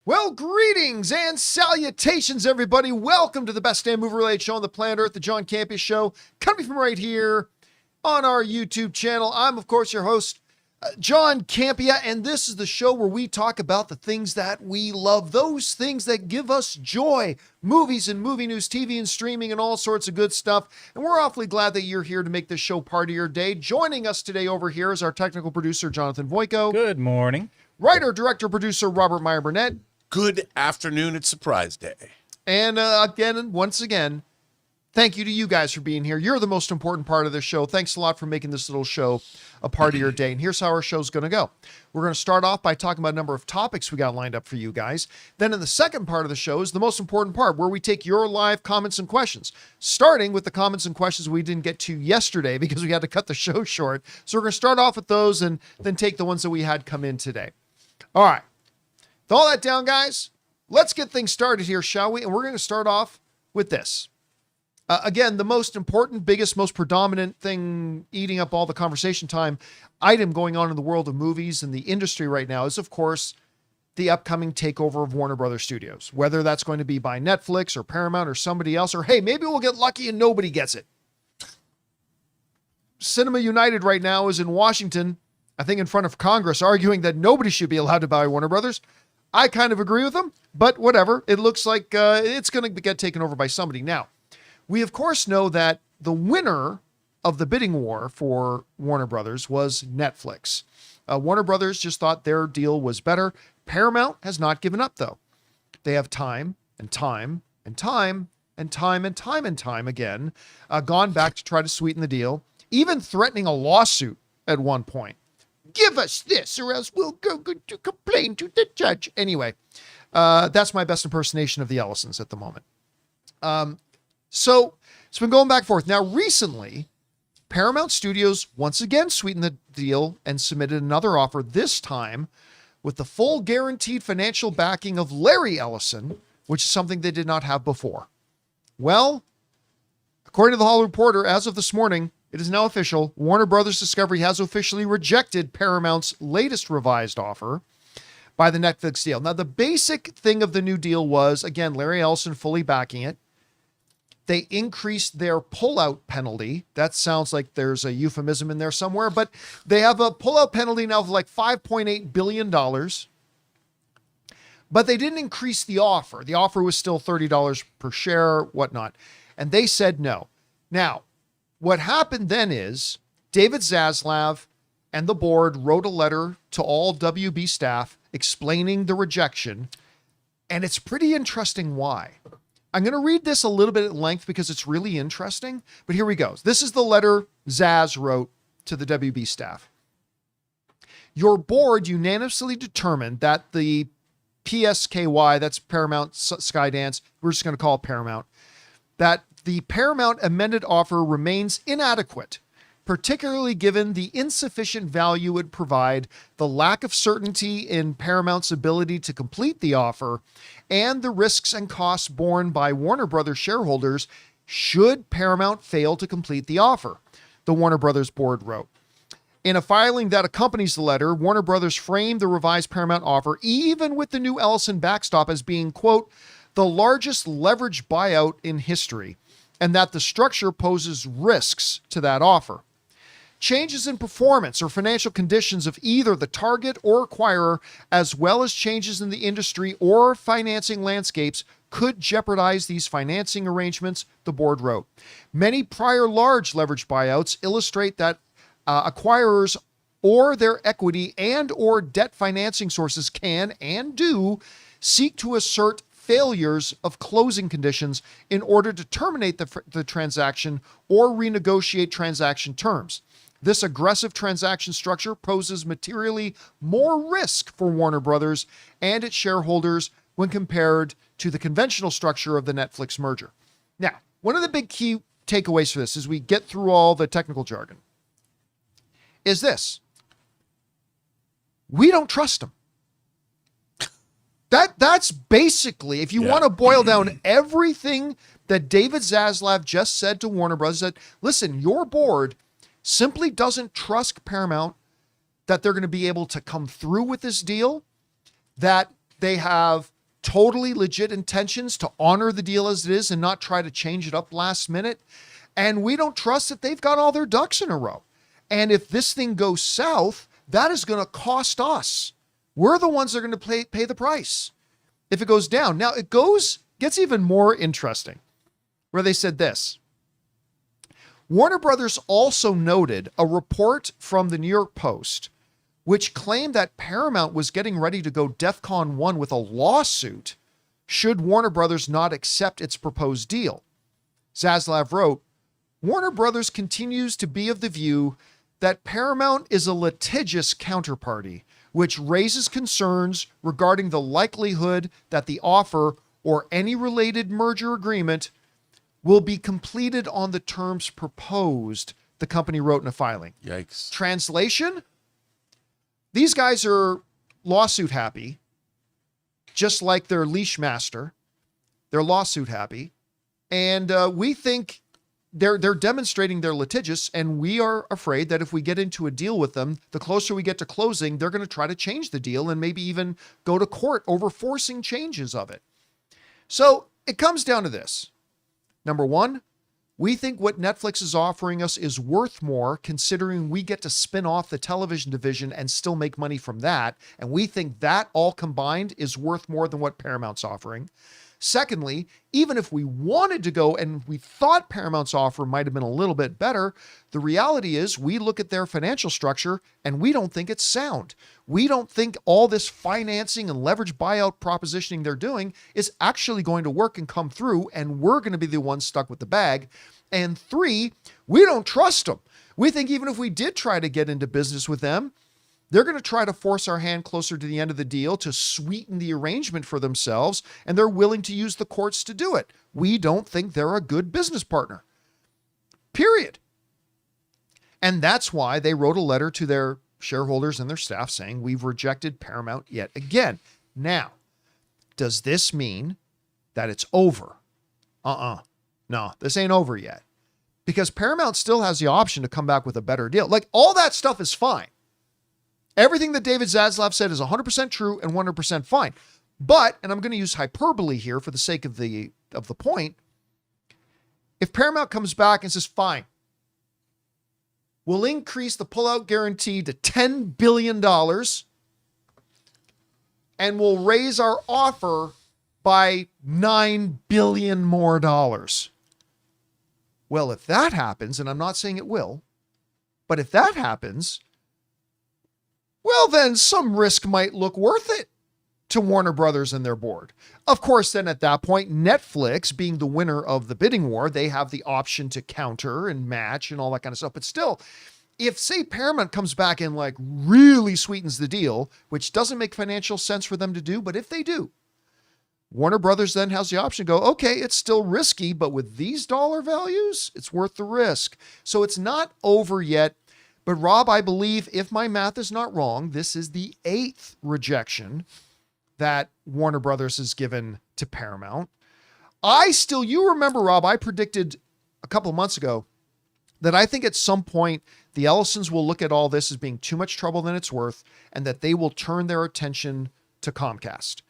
Well, greetings and salutations, everybody. Welcome to the best damn movie-related show on the planet Earth, the John Campea Show, coming from right here on our YouTube channel. I'm, of course, your host, John Campea, and this is the show where we talk about the things that we love, those things that give us joy, movies and movie news, TV and streaming, and all sorts of good stuff. And we're awfully glad that you're here to make this show part of your day. Joining us today over here is our technical producer, Jonathan Voico. Good morning. Writer, director, producer, Robert Meyer Burnett. Good afternoon. It's Surprise Day. And once again, thank you to you guys for being here. You're the most important part of this show. Thanks a lot for making this little show a part of your day. And here's how our show's going to go. We're going to start off by talking about a number of topics we got lined up for you guys. Then in the second part of the show is the most important part, where we take your live comments and questions, starting with the comments and questions we didn't get to yesterday because we had to cut the show short. So we're going to start off with those and then take the ones that we had come in today. All right. With all that down, guys, let's get things started here, shall we? And we're going to start off with this. Again, the most important, biggest, most predominant thing eating up all the conversation time item going on in the world of movies and the industry right now is, of course, the upcoming takeover of Warner Brothers Studios. Whether that's going to be by Netflix or Paramount or somebody else, or hey, maybe we'll get lucky and nobody gets it. Cinema United right now is in Washington, I think in front of Congress, arguing that nobody should be allowed to buy Warner Brothers. I kind of agree with them, but whatever. It looks like it's going to get taken over by somebody. Now, we of course know that the winner of the bidding war for Warner Brothers was Netflix. Warner Brothers just thought their deal was better. Paramount has not given up, though. They have time and time and time and time and time and time again gone back to try to sweeten the deal, even threatening a lawsuit at one point. Give us this or else we'll go to complain to the judge. Anyway, that's my best impersonation of the Ellisons at the moment. So it's been going back and forth. Now, recently, Paramount Studios once again sweetened the deal and submitted another offer, this time with the full guaranteed financial backing of Larry Ellison, which is something they did not have before. Well, according to the Hollywood Reporter, as of this morning, it is now official. Warner Brothers Discovery has officially rejected Paramount's latest revised offer by the Netflix deal. Now, the basic thing of the new deal was, again, Larry Ellison fully backing it. They increased their pullout penalty. That sounds like there's a euphemism in there somewhere, but they have a pullout penalty now of like $5.8 billion. But they didn't increase the offer. The offer was still $30 per share, whatnot. And they said no. Now, what happened then is David Zaslav and the board wrote a letter to all WB staff explaining the rejection. And it's pretty interesting why. I'm going to read this a little bit at length because it's really interesting, but here we go. This is the letter Zaz wrote to the WB staff. Your board unanimously determined that the PSKY, that's Paramount Skydance, we're just going to call it Paramount, that the Paramount amended offer remains inadequate, particularly given the insufficient value it would provide, the lack of certainty in Paramount's ability to complete the offer, and the risks and costs borne by Warner Brothers shareholders should Paramount fail to complete the offer, the Warner Brothers board wrote. In a filing that accompanies the letter, Warner Brothers framed the revised Paramount offer, even with the new Ellison backstop, as being, quote, the largest leverage buyout in history, and that the structure poses risks to that offer. Changes in performance or financial conditions of either the target or acquirer, as well as changes in the industry or financing landscapes, could jeopardize these financing arrangements, the board wrote. Many prior large leverage buyouts illustrate that acquirers or their equity and or debt financing sources can and do seek to assert failures of closing conditions in order to terminate the transaction or renegotiate transaction terms. This aggressive transaction structure poses materially more risk for Warner Brothers and its shareholders when compared to the conventional structure of the Netflix merger. Now, one of the big key takeaways for this, as we get through all the technical jargon, is this. We don't trust them. That's basically, if you want to boil down everything that David Zaslav just said to Warner Brothers, that, listen, your board simply doesn't trust Paramount that they're going to be able to come through with this deal, that they have totally legit intentions to honor the deal as it is and not try to change it up last minute. And we don't trust that they've got all their ducks in a row. And if this thing goes south, that is going to cost us. We're the ones that are going to pay the price if it goes down. Now gets even more interesting, where they said this. Warner Brothers also noted a report from the New York Post, which claimed that Paramount was getting ready to go DEFCON 1 with a lawsuit should Warner Brothers not accept its proposed deal. Zaslav wrote, Warner Brothers continues to be of the view that Paramount is a litigious counterparty, which raises concerns regarding the likelihood that the offer or any related merger agreement will be completed on the terms proposed, the company wrote in a filing. Yikes. Translation? These guys are lawsuit happy, just like their leash master. They're lawsuit happy. And we think they're demonstrating they're litigious, and we are afraid that if we get into a deal with them, the closer we get to closing, they're going to try to change the deal and maybe even go to court over forcing changes of it. So it comes down to this. Number one, we think what Netflix is offering us is worth more, considering we get to spin off the television division and still make money from that. And we think that all combined is worth more than what Paramount's offering. Secondly, even if we wanted to go and we thought Paramount's offer might have been a little bit better, the reality is we look at their financial structure and we don't think it's sound. We don't think all this financing and leverage buyout propositioning they're doing is actually going to work and come through, and we're going to be the ones stuck with the bag. And three, we don't trust them. We think even if we did try to get into business with them, they're going to try to force our hand closer to the end of the deal to sweeten the arrangement for themselves, and they're willing to use the courts to do it. We don't think they're a good business partner. Period. And that's why they wrote a letter to their shareholders and their staff saying, we've rejected Paramount yet again. Now, does this mean that it's over? No, this ain't over yet. Because Paramount still has the option to come back with a better deal. Like, all that stuff is fine. Everything that David Zaslav said is 100% true and 100% fine. But, and I'm going to use hyperbole here for the sake of the point, if Paramount comes back and says, fine, we'll increase the pullout guarantee to $10 billion and we'll raise our offer by $9 billion more dollars. Well, if that happens, and I'm not saying it will, but if that happens, well, then some risk might look worth it to Warner Brothers and their board. Of course, then at that point, Netflix, being the winner of the bidding war, they have the option to counter and match and all that kind of stuff. But still, if, say, Paramount comes back and like really sweetens the deal, which doesn't make financial sense for them to do, but if they do, Warner Brothers then has the option to go, okay, it's still risky, but with these dollar values, it's worth the risk. So it's not over yet. But Rob, I believe, if my math is not wrong, this is the 8th rejection that Warner Brothers has given to Paramount. You remember, Rob, I predicted a couple of months ago that I think at some point the Ellisons will look at all this as being too much trouble than it's worth, and that they will turn their attention to Comcast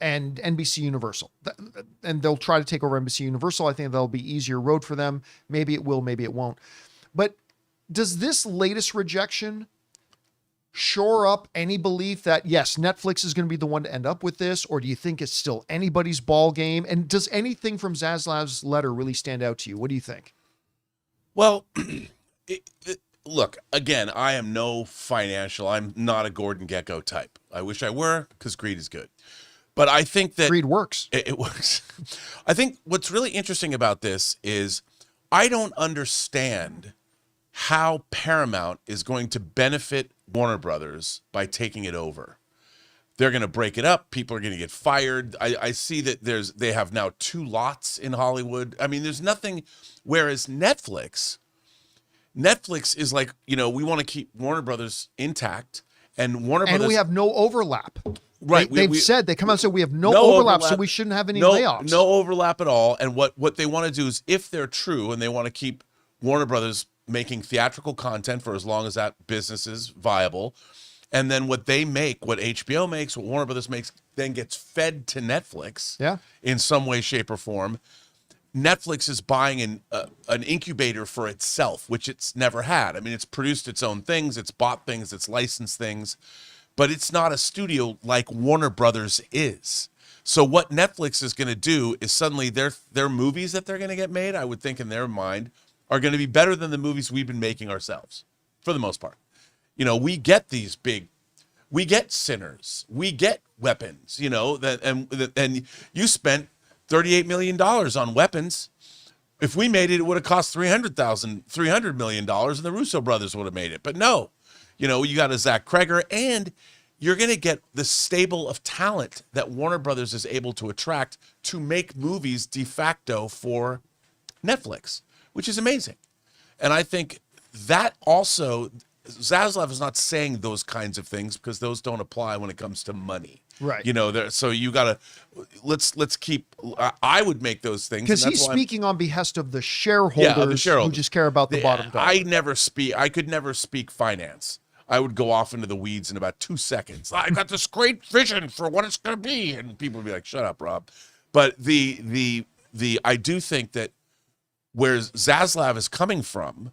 and NBC Universal. And they'll try to take over NBC Universal. I think that'll be easier road for them. Maybe it will, maybe it won't. But does this latest rejection shore up any belief that, yes, Netflix is going to be the one to end up with this? Or do you think it's still anybody's ball game? And does anything from Zaslav's letter really stand out to you? What do you think? Well, look, again, I am I'm not a Gordon Gekko type. I wish I were, because greed is good. But I think that greed works. It works. I think what's really interesting about this is I don't understand how Paramount is going to benefit Warner Brothers by taking it over. They're going to break it up. People are going to get fired. I see that they have now 2 lots in Hollywood. I mean, there's nothing. Whereas Netflix is like, we want to keep Warner Brothers intact, and Warner Brothers. And we have no overlap. Right. They've said, they come out and say we have no overlap, so we shouldn't have any layoffs. No overlap at all. And what they want to do is, if they're true and they want to keep Warner Brothers making theatrical content for as long as that business is viable, And then what they make, what HBO makes, what Warner Brothers makes, then gets fed to Netflix in some way, shape, or form. Netflix is buying an incubator for itself, which it's never had. I mean, it's produced its own things, it's bought things, it's licensed things, but it's not a studio like Warner Brothers is. So what Netflix is going to do is suddenly their movies that they're going to get made, I would think in their mind, are going to be better than the movies we've been making ourselves, for the most part. You know, we get these we get Sinners, we get Weapons, you know, and you spent $38 million on Weapons. If we made it, it would have cost $300 million, and the Russo brothers would have made it. But no, you know, you got a Zach Kreger, and you're going to get the stable of talent that Warner Brothers is able to attract to make movies de facto for Netflix, which is amazing. And I think that also, Zaslav is not saying those kinds of things because those don't apply when it comes to money. Right. You know, so you got to, let's keep, I would make those things. Because he's speaking on behest of the shareholders, who just care about the bottom dollar. I could never speak finance. I would go off into the weeds in about 2 seconds. I got this great vision for what it's going to be. And people would be like, shut up, Rob. But I do think that where Zaslav is coming from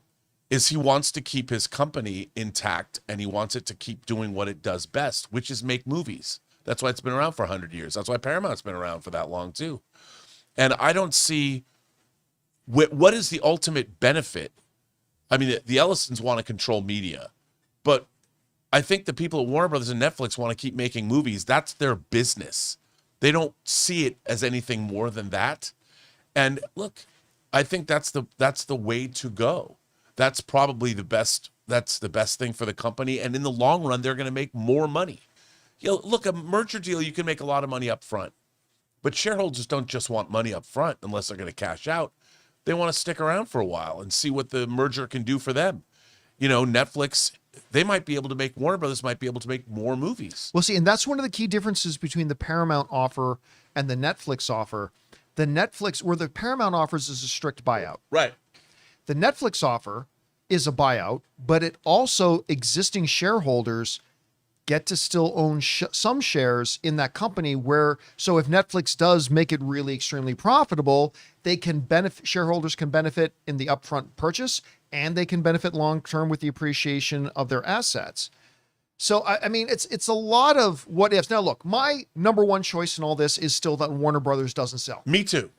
is he wants to keep his company intact, and he wants it to keep doing what it does best, which is make movies. That's why it's been around for 100 years. That's why Paramount's been around for that long too. And I don't see what is the ultimate benefit. I mean, the Ellisons want to control media, but I think the people at Warner Brothers and Netflix want to keep making movies. That's their business. They don't see it as anything more than that. And look, I think that's the way to go. That's probably the best. That's the best thing for the company. And in the long run, they're going to make more money. You know, look, a merger deal, you can make a lot of money up front, but shareholders don't just want money up front unless they're going to cash out. They want to stick around for a while and see what the merger can do for them. You know, Netflix, they might be able to make, Warner Brothers might be able to make more movies. Well, see, and that's one of the key differences between the Paramount offer and the Netflix offer. The Netflix, where the Paramount offers is a strict buyout. Right. The Netflix offer is a buyout, but it also, existing shareholders get to still own some shares in that company so if Netflix does make it really extremely profitable, they can benefit, shareholders can benefit in the upfront purchase, and they can benefit long-term with the appreciation of their assets. So, I mean, it's a lot of what ifs. Now, look, my number one choice in all this is still that Warner Brothers doesn't sell. Me too.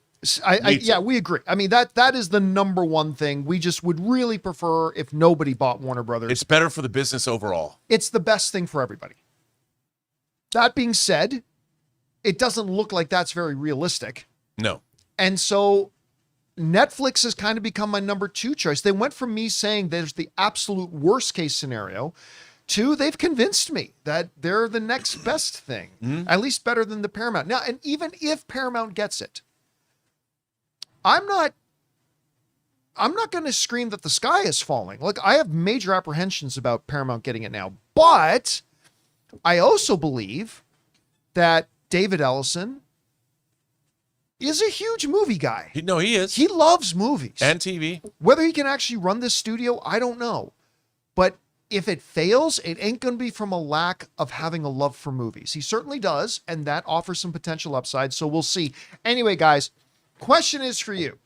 Yeah, we agree. I mean, that is the number one thing. We just would really prefer if nobody bought Warner Brothers. It's better for the business overall. It's the best thing for everybody. That being said, it doesn't look like that's very realistic. No. And so Netflix has kind of become my number two choice. They went from me saying there's the absolute worst case scenario to they've convinced me that they're the next best thing, at least better than the Paramount. Now, and even if Paramount gets it, I'm not going to scream that the sky is falling. Look, I have major apprehensions about Paramount getting it now, but I also believe that David Ellison is a huge movie guy. He is. He loves movies. And TV. Whether he can actually run this studio, I don't know. But if it fails, it ain't going to be from a lack of having a love for movies. He certainly does, and that offers some potential upside, so we'll see. Anyway, guys, question is for you.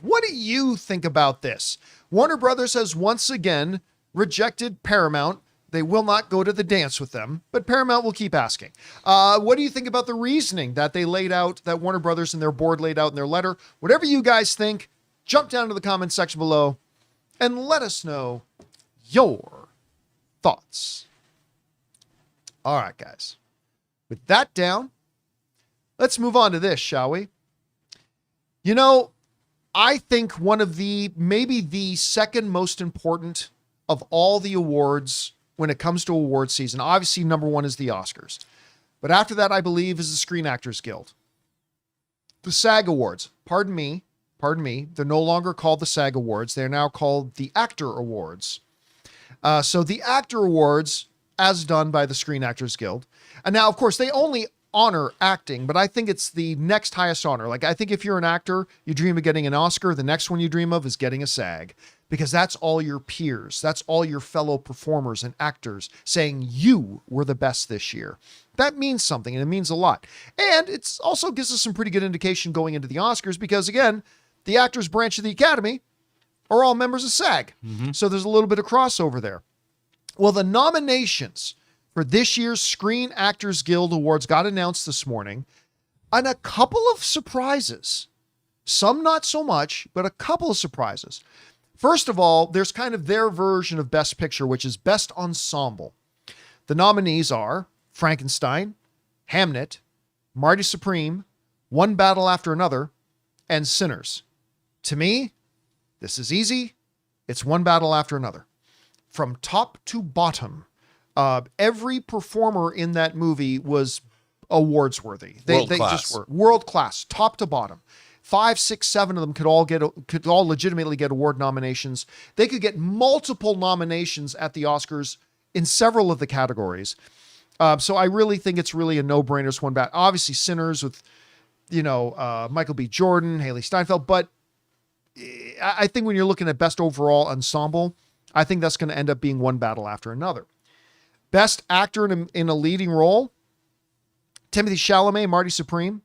What do you think about this? Warner Brothers has once again rejected Paramount. They will not go to the dance with them, but Paramount will keep asking. What do you think about the reasoning that they laid out, that Warner Brothers and their board laid out in their letter? Whatever you guys think, jump down to the comment section below and let us know your thoughts. All right, guys. With that down, let's move on to this, shall we? You know, I think one of maybe the second most important of all the awards when it comes to award season, obviously number one is the Oscars. But after that, I believe, is the Screen Actors Guild. The SAG Awards, pardon me, they're no longer called the SAG Awards. They're now called the Actor Awards. So the Actor Awards, as done by the Screen Actors Guild. And now, of course, they only honor acting, but I think it's the next highest honor. Like, I think if you're an actor, you dream of getting an Oscar. The next one you dream of is getting a SAG. because that's all your peers. That's all your fellow performers and actors saying you were the best this year. That means something, and it means a lot. And it also gives us some pretty good indication going into the Oscars because, again, the actors branch of the Academy are all members of SAG. So there's a little bit of crossover there. Well, the nominations for this year's Screen Actors Guild Awards got announced this morning, and a couple of surprises. Some not so much, but a couple of surprises. First of all, there's kind of their version of Best Picture, which is Best Ensemble. The nominees are Frankenstein, Hamnet, Marty Supreme, One Battle After Another, and Sinners. To me, this is easy. It's One Battle After Another. From top to bottom, every performer in that movie was awards worthy. They just were world class, top to bottom. 5, 6, 7 of them could all legitimately get award nominations. They could get multiple nominations at the Oscars in several of the categories. So I really think it's really a no-brainer. It's one back. Obviously, Sinners with, Michael B. Jordan, Haley Steinfeld. But I think when you're looking at best overall ensemble, I think that's going to end up being One Battle After Another. Best actor in a leading role, Timothee Chalamet, Marty Supreme.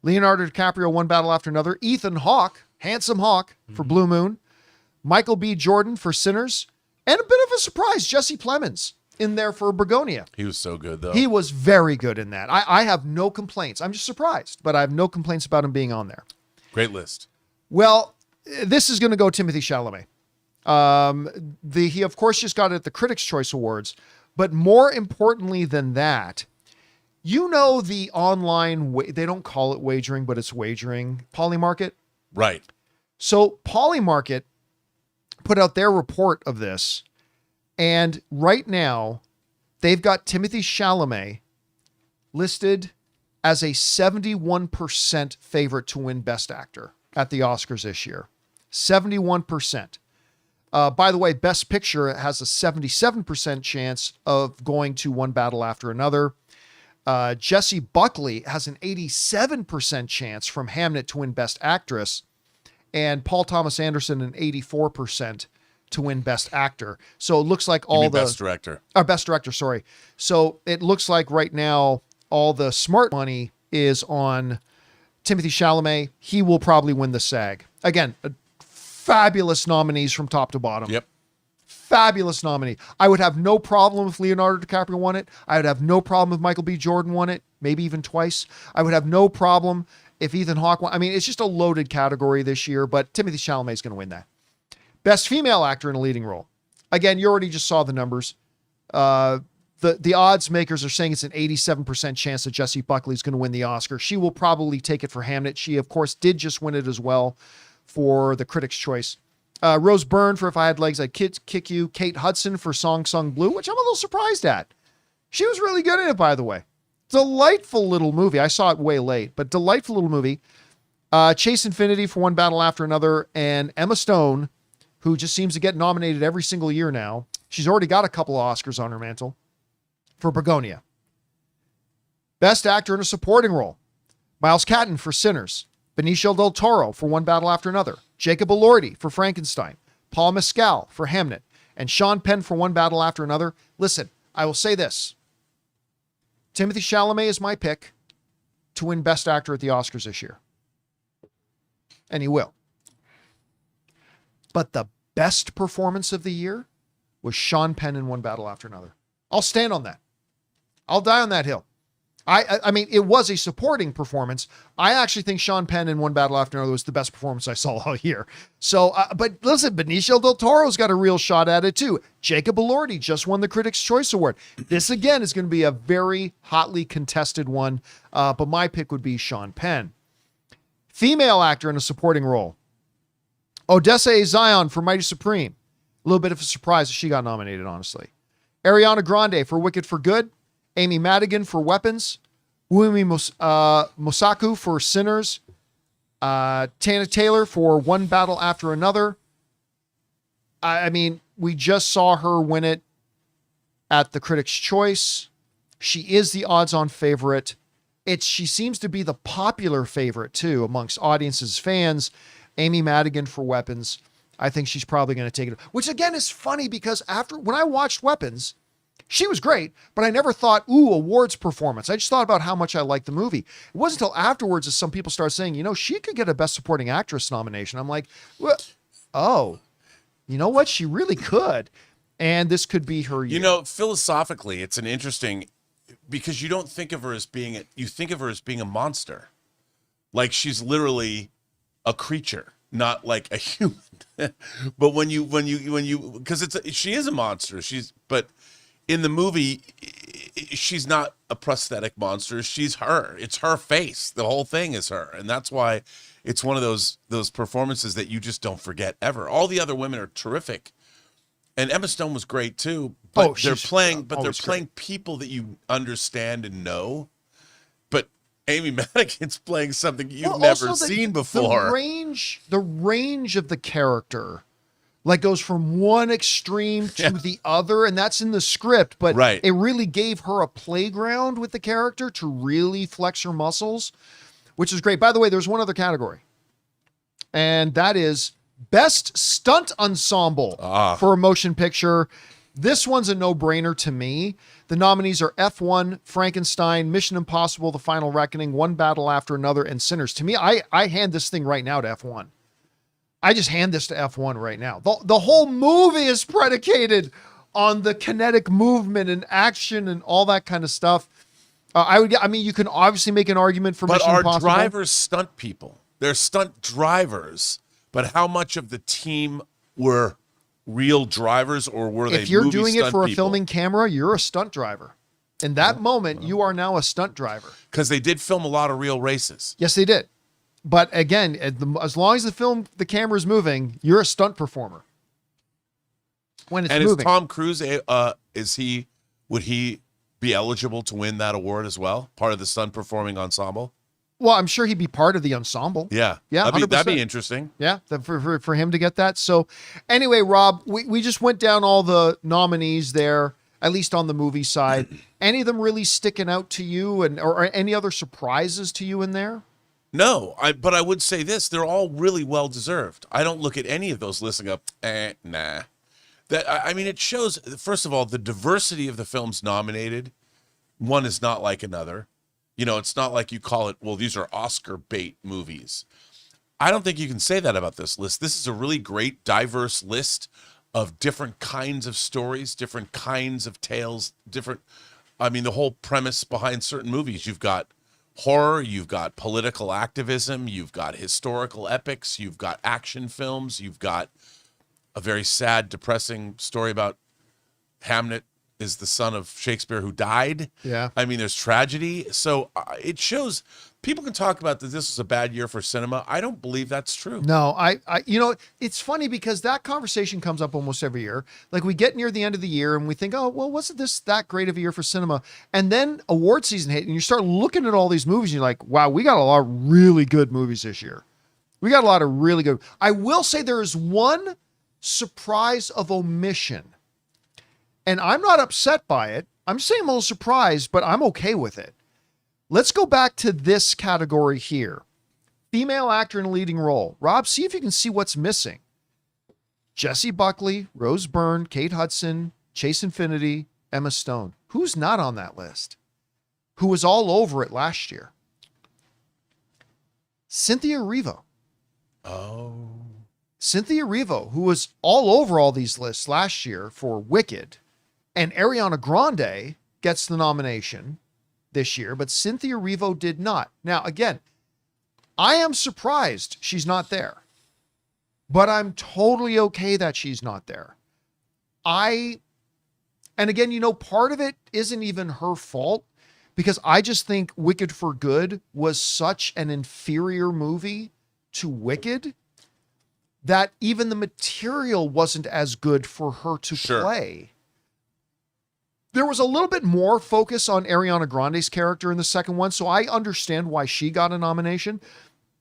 Leonardo DiCaprio, One Battle After Another. Ethan Hawke, Handsome Hawk for Blue Moon. Michael B. Jordan for Sinners. And a bit of a surprise, Jesse Plemons in there for Begonia. He was so good, though. He was very good in that. I have no complaints. I'm just surprised, but I have no complaints about him being on there. Great list. Well, this is going to go Timothee Chalamet. He, of course, just got it at the Critics' Choice Awards. But more importantly than that, the online, they don't call it wagering, but it's wagering, Polymarket. Right. So Polymarket put out their report of this. And right now, they've got Timothee Chalamet listed as a 71% favorite to win Best Actor at the Oscars this year. 71%. By the way, Best Picture has a 77% chance of going to One Battle After Another. Jessie Buckley has an 87% chance from Hamnet to win Best Actress, and Paul Thomas Anderson an 84% to win Best Actor. So it looks like Best Director. Best Director, sorry. So it looks like right now all the smart money is on Timothee Chalamet. He will probably win the SAG. Again, fabulous nominees from top to bottom. Yep. Fabulous nominee. I would have no problem if Leonardo DiCaprio won it. I would have no problem if Michael B. Jordan won it, maybe even twice. I would have no problem if Ethan Hawke won. I mean, it's just a loaded category this year, but Timothee Chalamet is going to win that. Best female actor in a leading role. Again, you already just saw the numbers. The odds makers are saying it's an 87% chance that Jessie Buckley is going to win the Oscar. She will probably take it for Hamnet. She, of course, did just win it as well for the Critics' Choice. Rose Byrne for If I Had Legs, I'd Kick You. Kate Hudson for Song Sung Blue, which I'm a little surprised at. She was really good in it, by the way. Delightful little movie. I saw it way late, but delightful little movie. Chase Infinity for One Battle After Another. And Emma Stone, who just seems to get nominated every single year now. She's already got a couple of Oscars on her mantle for Begonia. Best Actor in a Supporting Role. Miles Catton for Sinners. Benicio del Toro for One Battle After Another. Jacob Elordi for Frankenstein. Paul Mescal for Hamnet. And Sean Penn for One Battle After Another. Listen, I will say this. Timothee Chalamet is my pick to win Best Actor at the Oscars this year. And he will. But the best performance of the year was Sean Penn in One Battle After Another. I'll stand on that. I'll die on that hill. I mean, it was a supporting performance. I actually think Sean Penn in One Battle After Another was the best performance I saw all year. So, but listen, Benicio del Toro's got a real shot at it too. Jacob Elordi just won the Critics' Choice Award. This again is going to be a very hotly contested one, but my pick would be Sean Penn. Female actor in a supporting role. Odessa Zion for Mighty Supreme. A little bit of a surprise that she got nominated, honestly. Ariana Grande for Wicked for Good. Amy Madigan for Weapons. Wumi Mosaku for Sinners. Tana Taylor for One Battle After Another. I mean, we just saw her win it at the Critics' Choice. She is the odds-on favorite. She seems to be the popular favorite, too, amongst audiences, fans. Amy Madigan for Weapons. I think she's probably going to take it, which again is funny because when I watched Weapons, she was great, but I never thought, ooh, awards performance. I just thought about how much I liked the movie. It wasn't until afterwards that some people started saying, she could get a Best Supporting Actress nomination. I'm like, well, oh, you know what? She really could. And this could be her year. Philosophically, it's an interesting, because you don't think of her as being, you think of her as being a monster. Like she's literally a creature, not like a human. But when you, because she is a monster. But in the movie, she's not a prosthetic monster. She's her. It's her face. The whole thing is her. And that's why it's one of those performances that you just don't forget ever. All the other women are terrific. And Emma Stone was great too. But they're playing people that you understand and know. But Amy Madigan's playing something you've never seen before. The range of the character like goes from one extreme to the other, and that's in the script, but it really gave her a playground with the character to really flex her muscles, which is great. By the way, there's one other category, and that is Best Stunt Ensemble for a Motion Picture. This one's a no-brainer to me. The nominees are F1, Frankenstein, Mission Impossible, The Final Reckoning, One Battle After Another, and Sinners. To me, I hand this thing right now to F1. I just hand this to F1 right now. The whole movie is predicated on the kinetic movement and action and all that kind of stuff. You can obviously make an argument for Mission Impossible. But are drivers stunt people? They're stunt drivers. But how much of the team were real drivers, or were they? If you're movie doing it for people? a filming camera, you're a stunt driver. In that moment, you are now a stunt driver. Because they did film a lot of real races. Yes, they did. But again, as long as the camera is moving, you're a stunt performer. When it's moving. Is Tom Cruise, would he be eligible to win that award as well? Part of the stunt performing ensemble? Well, I'm sure he'd be part of the ensemble. Yeah. Yeah. That'd be interesting. Yeah. For him to get that. So anyway, Rob, we just went down all the nominees there, at least on the movie side. Any of them really sticking out to you, or any other surprises to you in there? No, but I would say this: they're all really well deserved. I don't look at any of those lists and go, nah. It shows, first of all, the diversity of the films nominated. One is not like another. It's not like you call it, well, these are Oscar bait movies. I don't think you can say that about this list. This is a really great, diverse list of different kinds of stories, different kinds of tales, the whole premise behind certain movies. You've got horror, you've got political activism, you've got historical epics, you've got action films, you've got a very sad, depressing story about Hamlet is the son of Shakespeare who died. Yeah. There's tragedy. So it shows, people can talk about that this was a bad year for cinema. I don't believe that's true. No, it's funny because that conversation comes up almost every year. Like we get near the end of the year and we think, oh, well, wasn't this that great of a year for cinema? And then award season hit and you start looking at all these movies and you're like, wow, we got a lot of really good movies this year. We got a lot of really good. I will say there is one surprise of omission. And I'm not upset by it. I'm just saying I'm a little surprised, but I'm okay with it. Let's go back to this category here. Female actor in a leading role. Rob, see if you can see what's missing. Jessie Buckley, Rose Byrne, Kate Hudson, Chase Infinity, Emma Stone. Who's not on that list? Who was all over it last year? Cynthia Erivo. Oh. Cynthia Erivo, who was all over all these lists last year for Wicked. And Ariana Grande gets the nomination this year, but Cynthia Erivo did not. Now, again, I am surprised she's not there, but I'm totally okay that she's not there. And again, part of it isn't even her fault because I just think Wicked for Good was such an inferior movie to Wicked that even the material wasn't as good for her to play. There was a little bit more focus on Ariana Grande's character in the second one, so I understand why she got a nomination,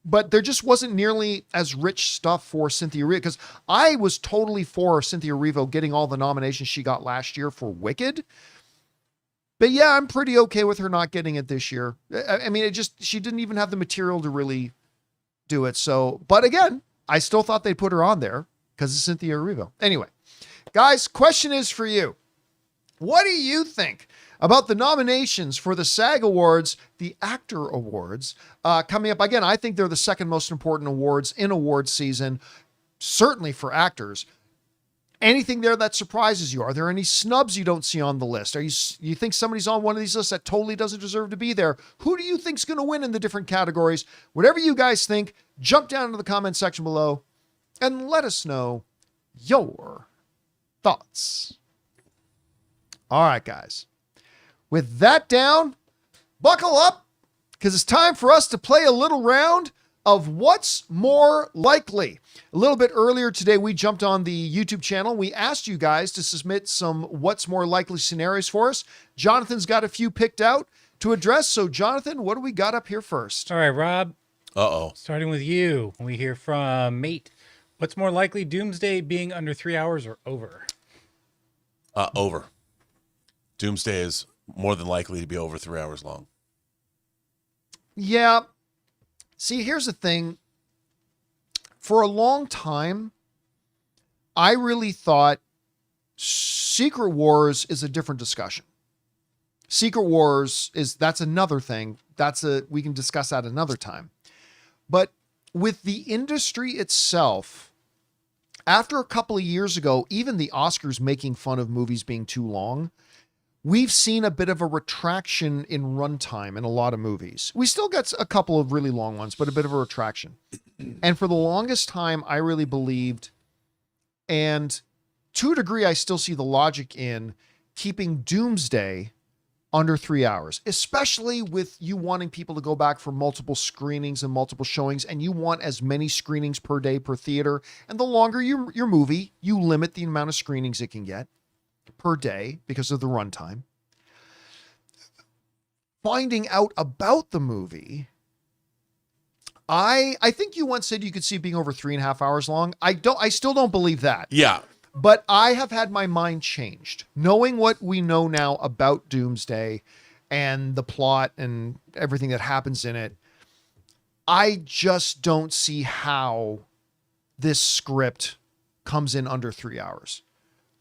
but there just wasn't nearly as rich stuff for Cynthia Erivo, because I was totally for Cynthia Erivo getting all the nominations she got last year for Wicked. But yeah, I'm pretty okay with her not getting it this year. She didn't even have the material to really do it. So, but again, I still thought they'd put her on there because it's Cynthia Erivo. Anyway, guys, question is for you. What do you think about the nominations for the SAG Awards, the Actor Awards, coming up? Again, I think they're the second most important awards in award season, certainly for actors. Anything there that surprises you? Are there any snubs you don't see on the list? You think somebody's on one of these lists that totally doesn't deserve to be there? Who do you think's going to win in the different categories? Whatever you guys think, jump down into the comment section below and let us know your thoughts. All right, guys. With that down, buckle up, because it's time for us to play a little round of What's More Likely. A little bit earlier today, we jumped on the YouTube channel. We asked you guys to submit some What's More Likely scenarios for us. Jonathan's got a few picked out to address. So, Jonathan, what do we got up here first? All right, Rob. Uh-oh. Starting with you. We hear from Mate. What's more likely, Doomsday being under 3 hours or over? Over. Doomsday is more than likely to be over 3 hours long. Yeah. See, here's the thing. For a long time, I really thought Secret Wars is a different discussion. Secret Wars that's another thing. We can discuss that another time. But with the industry itself, after a couple of years ago, even the Oscars making fun of movies being too long, we've seen a bit of a retraction in runtime in a lot of movies. We still got a couple of really long ones, but a bit of a retraction. And for the longest time, I really believed, and to a degree, I still see the logic in keeping Doomsday under 3 hours, especially with you wanting people to go back for multiple screenings and multiple showings, and you want as many screenings per day per theater. And the longer your movie, you limit the amount of screenings it can get per day because of the runtime. Finding out about the movie, I think you once said you could see it being over 3.5 hours long. I still don't believe that. Yeah. But I have had my mind changed. Knowing what we know now about Doomsday and the plot and everything that happens in it, I just don't see how this script comes in under 3 hours.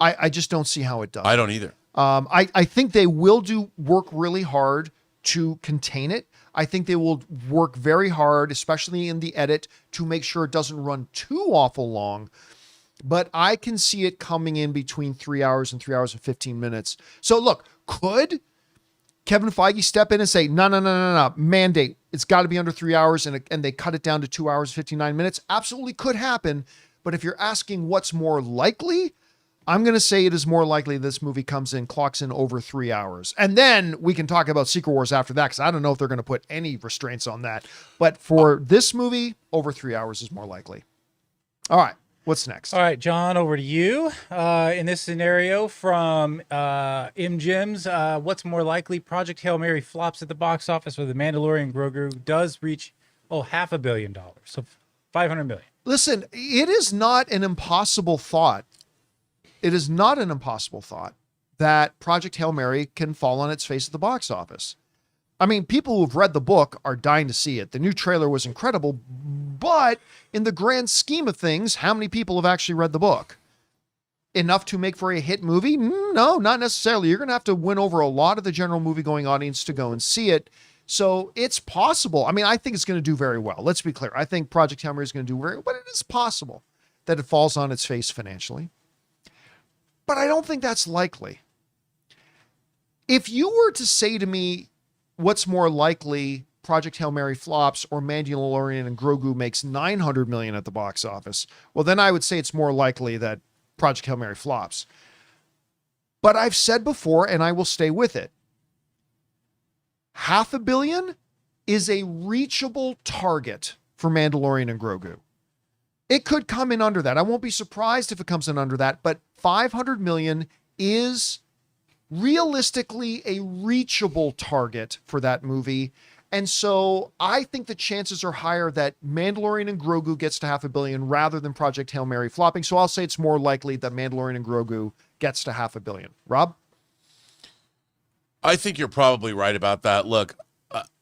I just don't see how it does. I don't either. I think they will work really hard to contain it. I think they will work very hard, especially in the edit, to make sure it doesn't run too awful long. But I can see it coming in between 3 hours and 3 hours and 15 minutes. So look, could Kevin Feige step in and say, no, mandate, it's got to be under 3 hours, and they cut it down to 2 hours, 59 minutes? Absolutely could happen. But if you're asking what's more likely, I'm going to say it is more likely this movie clocks in over 3 hours. And then we can talk about Secret Wars after that, because I don't know if they're going to put any restraints on that. But for this movie, over 3 hours is more likely. All right. What's next? All right, John, over to you. In this scenario from Jims, what's more likely, Project Hail Mary flops at the box office, or The Mandalorian Grogu does reach $500 million, so $500 million? Listen, it is not an impossible thought. It is not an impossible thought that Project Hail Mary can fall on its face at the box office. I mean, people who've read the book are dying to see it. The new trailer was incredible, but in the grand scheme of things, how many people have actually read the book? Enough to make for a hit movie? No, not necessarily. You're going to have to win over a lot of the general movie-going audience to go and see it. So it's possible. I mean, I think it's going to do very well. Let's be clear. I think Project Hail Mary is going to do very well, but it is possible that it falls on its face financially. But I don't think that's likely. If you were to say to me, what's more likely, Project Hail Mary flops or Mandalorian and Grogu makes $900 million at the box office, well, then I would say it's more likely that Project Hail Mary flops. But I've said before, and I will stay with it, $500 million is a reachable target for Mandalorian and Grogu. It could come in under that. I won't be surprised if it comes in under that, but $500 million is realistically a reachable target for that movie. And so I think the chances are higher that Mandalorian and Grogu gets to $500 million rather than Project Hail Mary flopping. So I'll say it's more likely that Mandalorian and Grogu gets to $500 million. Rob? I think you're probably right about that. Look,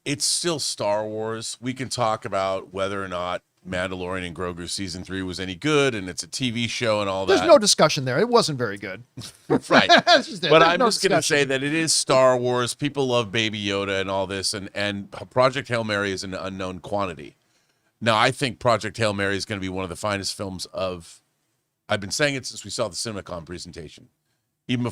it's still Star Wars. We can talk about whether or not Mandalorian and Grogu season 3 was any good, and it's a TV show and all There's that. no discussion there. It wasn't very good. Right. That's just it. But There's I'm no just going to discussion. say that it is Star Wars. People love Baby Yoda and all this, and Project Hail Mary is an unknown quantity. Now, I think Project Hail Mary is going to be one of the finest films of. I've been saying it since we saw the CinemaCon presentation.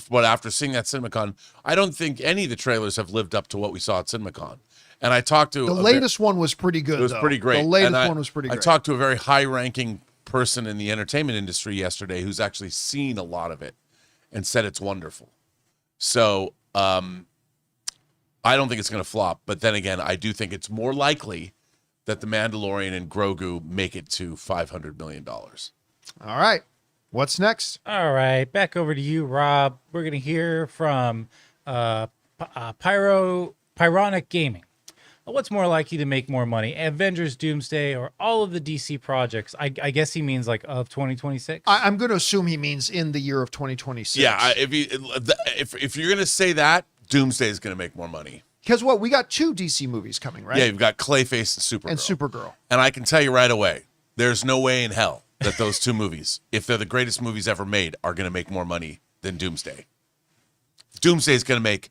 But after seeing that CinemaCon, I don't think any of the trailers have lived up to what we saw at CinemaCon. And I talked to The latest one was pretty good. it was though. pretty great. The latest And one was pretty I great. talked to a very high-ranking person in the entertainment industry yesterday who's actually seen a lot of it and said it's wonderful. So I don't think it's going to flop. But then again, I do think it's more likely that The Mandalorian and Grogu make it to $500 million. All right. What's next? All right, back over to you, Rob. We're going to hear from Pyronic Gaming. What's more likely to make more money, Avengers Doomsday or all of the DC projects? I guess he means like of 2026. I'm going to assume he means in the year of 2026. Yeah, if you're going to say that, Doomsday is going to make more money. Because what? We got 2 DC movies coming, right? Yeah, you've got Clayface and Supergirl. And Supergirl. And I can tell you right away, there's no way in hell that those 2 movies, if they're the greatest movies ever made, are going to make more money than Doomsday. Doomsday is going to make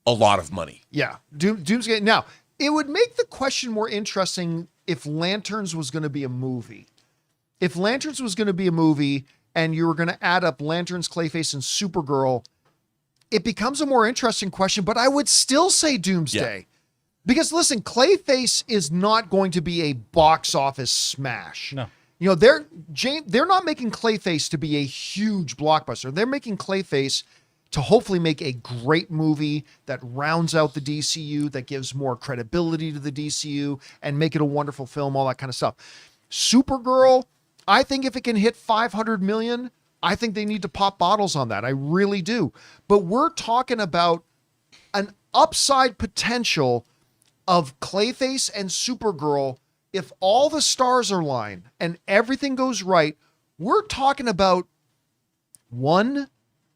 a lot of money. Yeah. Doomsday. Now, it would make the question more interesting if Lanterns was going to be a movie. If Lanterns was going to be a movie and you were going to add up Lanterns, Clayface, and Supergirl, it becomes a more interesting question, but I would still say Doomsday. Yeah. Because listen, Clayface is not going to be a box office smash. No. You know, they're not making Clayface to be a huge blockbuster. They're making Clayface to hopefully make a great movie that rounds out the DCU, that gives more credibility to the DCU, and make it a wonderful film, all that kind of stuff. Supergirl, I think if it can hit 500 million, I think they need to pop bottles on that. I really do. But we're talking about an upside potential of Clayface and Supergirl. If all the stars are aligned and everything goes right, we're talking about 1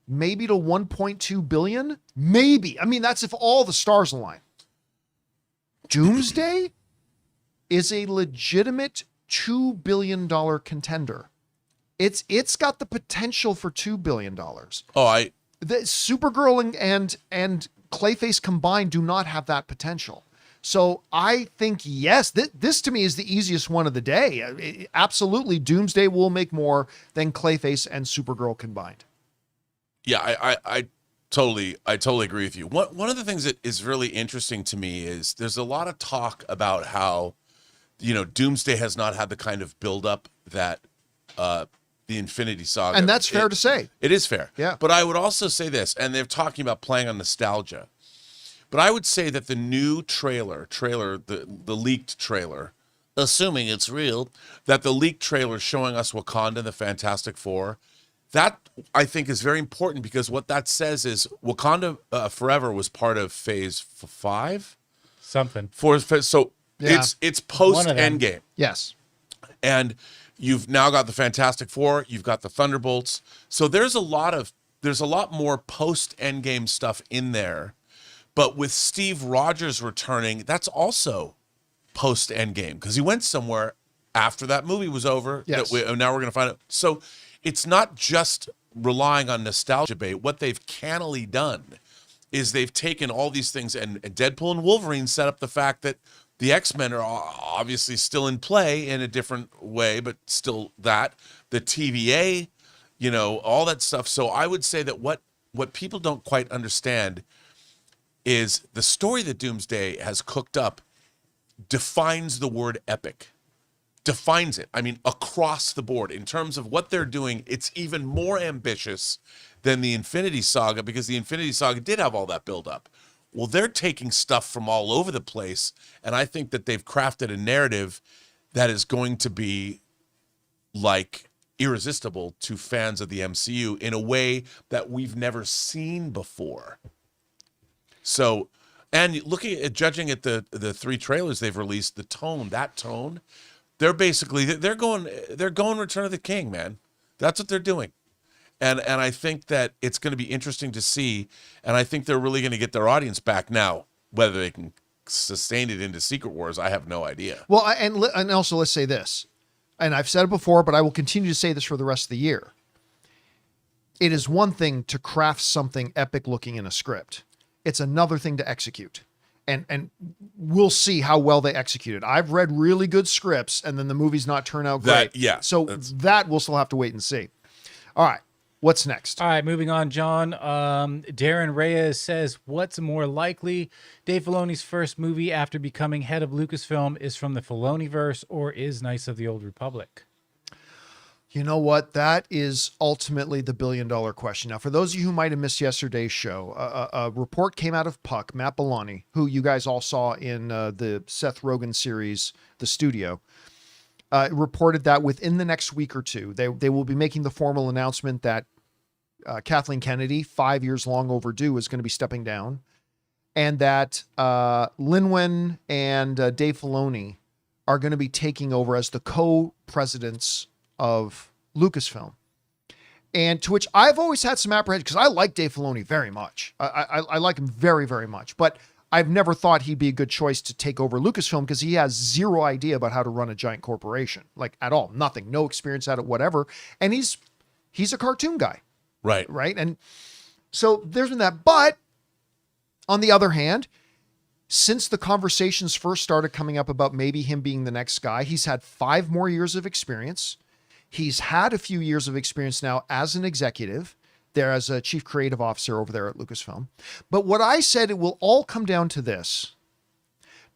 maybe to 1.2 billion. Maybe. I mean, that's if all the stars align. Doomsday is a legitimate $2 billion contender. It's got the potential for $2 billion. Oh, The Supergirl and Clayface combined do not have that potential. So I think, yes, this to me is the easiest one of the day. Absolutely, Doomsday will make more than Clayface and Supergirl combined. yeah, I totally agree with you. One of the things that is really interesting to me is there's a lot of talk about how, Doomsday has not had the kind of buildup that the Infinity Saga. And that's fair to say. It is fair. Yeah. But I would also say this, and they're talking about playing on nostalgia. But I would say that the new trailer, the leaked trailer, assuming it's real, that the leaked trailer showing us Wakanda and the Fantastic Four, that I think is very important because what that says is Wakanda Forever was part of Phase 5. Something. So Yeah. it's post One of them. Endgame. Yes. And you've now got the Fantastic Four, you've got the Thunderbolts. So there's a lot more post Endgame stuff in there. But with Steve Rogers returning, that's also post Endgame because he went somewhere after that movie was over. Yes. Now we're going to find out. So it's not just relying on nostalgia bait. What they've cannily done is they've taken all these things, and Deadpool and Wolverine set up the fact that the X-Men are obviously still in play in a different way, but still that. The TVA, all that stuff. So I would say that what people don't quite understand is the story that Doomsday has cooked up defines the word epic. Defines it. I mean, across the board. In terms of what they're doing, it's even more ambitious than the Infinity Saga because the Infinity Saga did have all that buildup. Well, they're taking stuff from all over the place, and I think that they've crafted a narrative that is going to be like irresistible to fans of the MCU in a way that we've never seen before. So, and judging at the 3 trailers they've released, the tone, they're going Return of the King, man. That's what they're doing. And I think that it's going to be interesting to see, and I think they're really going to get their audience back now. Whether they can sustain it into Secret Wars, I have no idea. Well, and also let's say this. and I've said it before, but I will continue to say this for the rest of the year. It is one thing to craft something epic looking in a script. It's another thing to execute. And we'll see how well they execute it. I've read really good scripts and then the movie's not turn out great. So that we'll still have to wait and see. All right. What's next? All right, moving on, John. Darren Reyes says, what's more likely? Dave Filoni's first movie after becoming head of Lucasfilm is from the Filoniverse or is Knights of the Old Republic? You know what? That is ultimately the billion-dollar question. Now, for those of you who might have missed yesterday's show, a report came out of Puck, Matt Bellani, who you guys all saw in the Seth Rogen series, The Studio, reported that within the next week or two, they will be making the formal announcement that Kathleen Kennedy, 5 years long overdue, is going to be stepping down, and that Lin-Wen and Dave Filoni are going to be taking over as the co-presidents of Lucasfilm. And to which I've always had some apprehension because I like Dave Filoni very much. I like him very, very much, but I've never thought he'd be a good choice to take over Lucasfilm because he has zero idea about how to run a giant corporation, like at all, nothing, no experience at it, whatever. And he's a cartoon guy. Right. Right. And so there's been that. But on the other hand, since the conversations first started coming up about maybe him being the next guy, he's had 5 more years of experience. He's had a few years of experience now as an executive there, as a chief creative officer over there at Lucasfilm. But what I said, it will all come down to this.